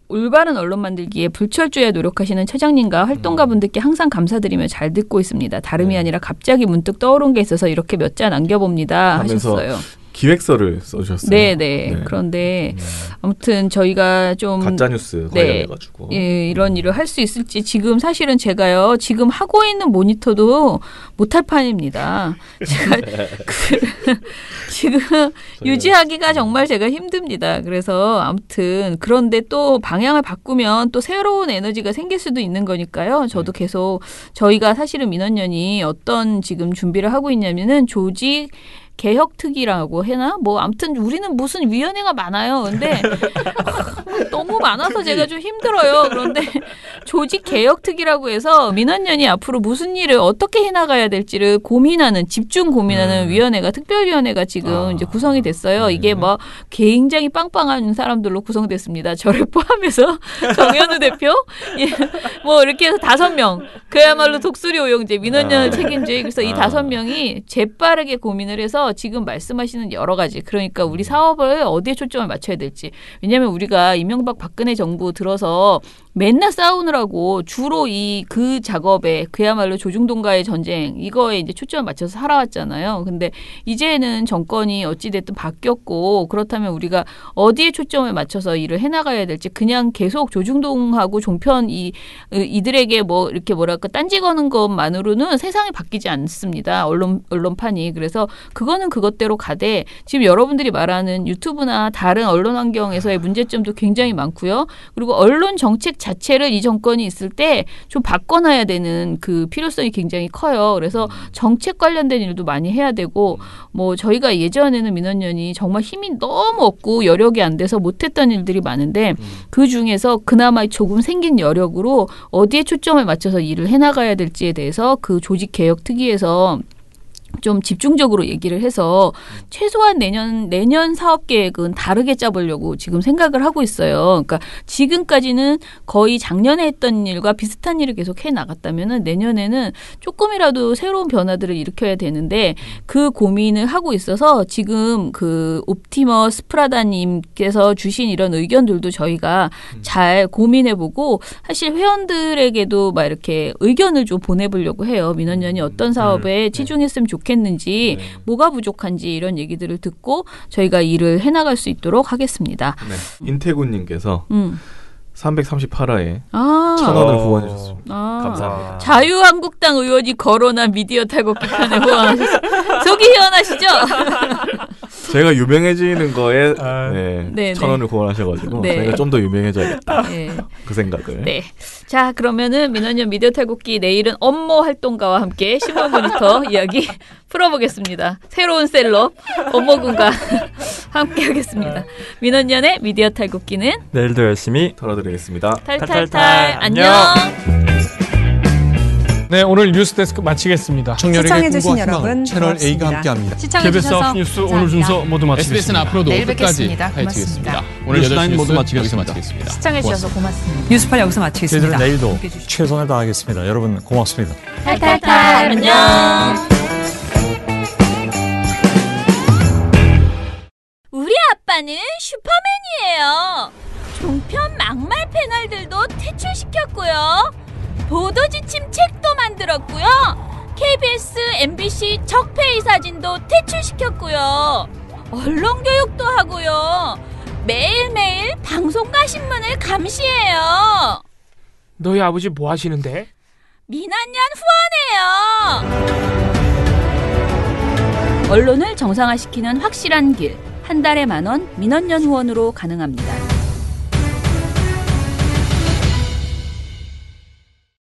올바른 언론 만들기에 불철주야 노력하시는 처장님과 활동가분들께 항상 감사드리며 잘 듣고 있습니다. 다름이 아니라 갑자기 문득 떠오른 게 있어서 이렇게 몇 자 남겨봅니다 하셨어요. 기획서를 써주셨어요. 네네. 그런데 아무튼 저희가 좀 가짜뉴스 관련해가지고 이런 일을 할 수 있을지 지금 사실은 제가요 지금 하고 있는 모니터도 못할 판입니다. 제가 지금 유지하기가 정말 제가 힘듭니다. 그래서 아무튼 그런데 또 방향을 바꾸면 또 새로운 에너지가 생길 수도 있는 거니까요. 저도 계속 저희가 사실은 민원연이 어떤 지금 준비를 하고 있냐면은 조직 개혁특위라고 해나? 뭐 아무튼 우리는 무슨 위원회가 많아요. 근데 너무 많아서 제가 좀 힘들어요. 그런데 조직개혁특위라고 해서 민원연이 앞으로 무슨 일을 어떻게 해나가야 될지를 고민하는 집중 고민하는 위원회가 특별위원회가 지금 이제 구성이 됐어요. 이게 뭐 굉장히 빵빵한 사람들로 구성됐습니다. 저를 포함해서 정현우 대표 뭐 이렇게 해서 5명 그야말로 독수리 오영재 민원연을 책임질 그래서 이 5명이 재빠르게 고민을 해서 지금 말씀하시는 여러 가지 그러니까 우리 사업을 어디에 초점을 맞춰야 될지 왜냐하면 우리가 이명박 박근혜 정부 들어서 맨날 싸우느라고 주로 그 작업에 그야말로 조중동과의 전쟁 이거에 이제 초점을 맞춰서 살아왔잖아요. 근데 이제는 정권이 어찌됐든 바뀌었고 그렇다면 우리가 어디에 초점을 맞춰서 일을 해나가야 될지 그냥 계속 조중동하고 종편 이들에게 뭐 이렇게 뭐랄까 딴지 거는 것만으로는 세상이 바뀌지 않습니다. 언론판이. 그래서 그거는 그것대로 가되 지금 여러분들이 말하는 유튜브나 다른 언론 환경에서의 문제점도 굉장히 많고요. 그리고 언론 정책 자체를 이 정권이 있을 때 좀 바꿔놔야 되는 그 필요성이 굉장히 커요. 그래서 정책 관련된 일도 많이 해야 되고 뭐 저희가 예전에는 민원연이 정말 힘이 너무 없고 여력이 안 돼서 못했던 일들이 많은데 그 중에서 그나마 조금 생긴 여력으로 어디에 초점을 맞춰서 일을 해나가야 될지에 대해서 그 조직개혁특위에서 좀 집중적으로 얘기를 해서 최소한 내년 사업 계획은 다르게 짜보려고 지금 생각을 하고 있어요. 그러니까 지금까지는 거의 작년에 했던 일과 비슷한 일을 계속 해 나갔다면은 내년에는 조금이라도 새로운 변화들을 일으켜야 되는데 그 고민을 하고 있어서 지금 그 옵티머 스프라다님께서 주신 이런 의견들도 저희가 잘 고민해보고 사실 회원들에게도 막 이렇게 의견을 좀 보내보려고 해요. 민원연이 어떤 사업에 치중했으면 좋겠는지 뭐가 부족한지 이런 얘기들을 듣고 저희가 일을 해나갈 수 있도록 하겠습니다. 네. 인태구님께서 338화에 1,000원을 후원해 주셨습니다. 감사합니다. 자유한국당 의원이 거론한 미디어 탈곡 비판에 후원하셨어요. 속이 시원하시죠? 저희가 유명해지는 거에 1,000원을 후원하셔가지고 저희가 좀 더 유명해져야겠다. 그 생각을. 네. 자, 그러면은 민원연 미디어 탈곡기 내일은 업무 활동가와 함께 신문 모니터 이야기 풀어보겠습니다. 새로운 셀럽 업무군과 함께 하겠습니다. 민원연의 미디어 탈곡기는 내일도 열심히 털어드리겠습니다. 탈탈탈 안녕. 네, 오늘 뉴스데스크 마치겠습니다. 청년에게 꿈과 희망을 채널 A가 함께합니다. KBS 뉴스 오늘 순서 모두 마치겠습니다. SBS는 앞으로도 끝까지 파이팅하겠습니다. 오늘 8시 모두 마치겠습니다. 시청해주셔서 고맙습니다. 뉴스팔 여기서 마치겠습니다. 저희들은 내일도 최선을 다하겠습니다. 여러분 고맙습니다. 탈탈탈 안녕. 우리 아빠는 슈퍼맨이에요. 종편 막말 패널들도 퇴출시켰고요. 보도지침 책도 만들었고요. KBS, MBC 적폐의 사진도 퇴출시켰고요. 언론교육도 하고요. 매일매일 방송과 신문을 감시해요. 너희 아버지 뭐 하시는데? 민원연 후원해요. 언론을 정상화시키는 확실한 길. 한 달에 10,000원 민원연 후원으로 가능합니다.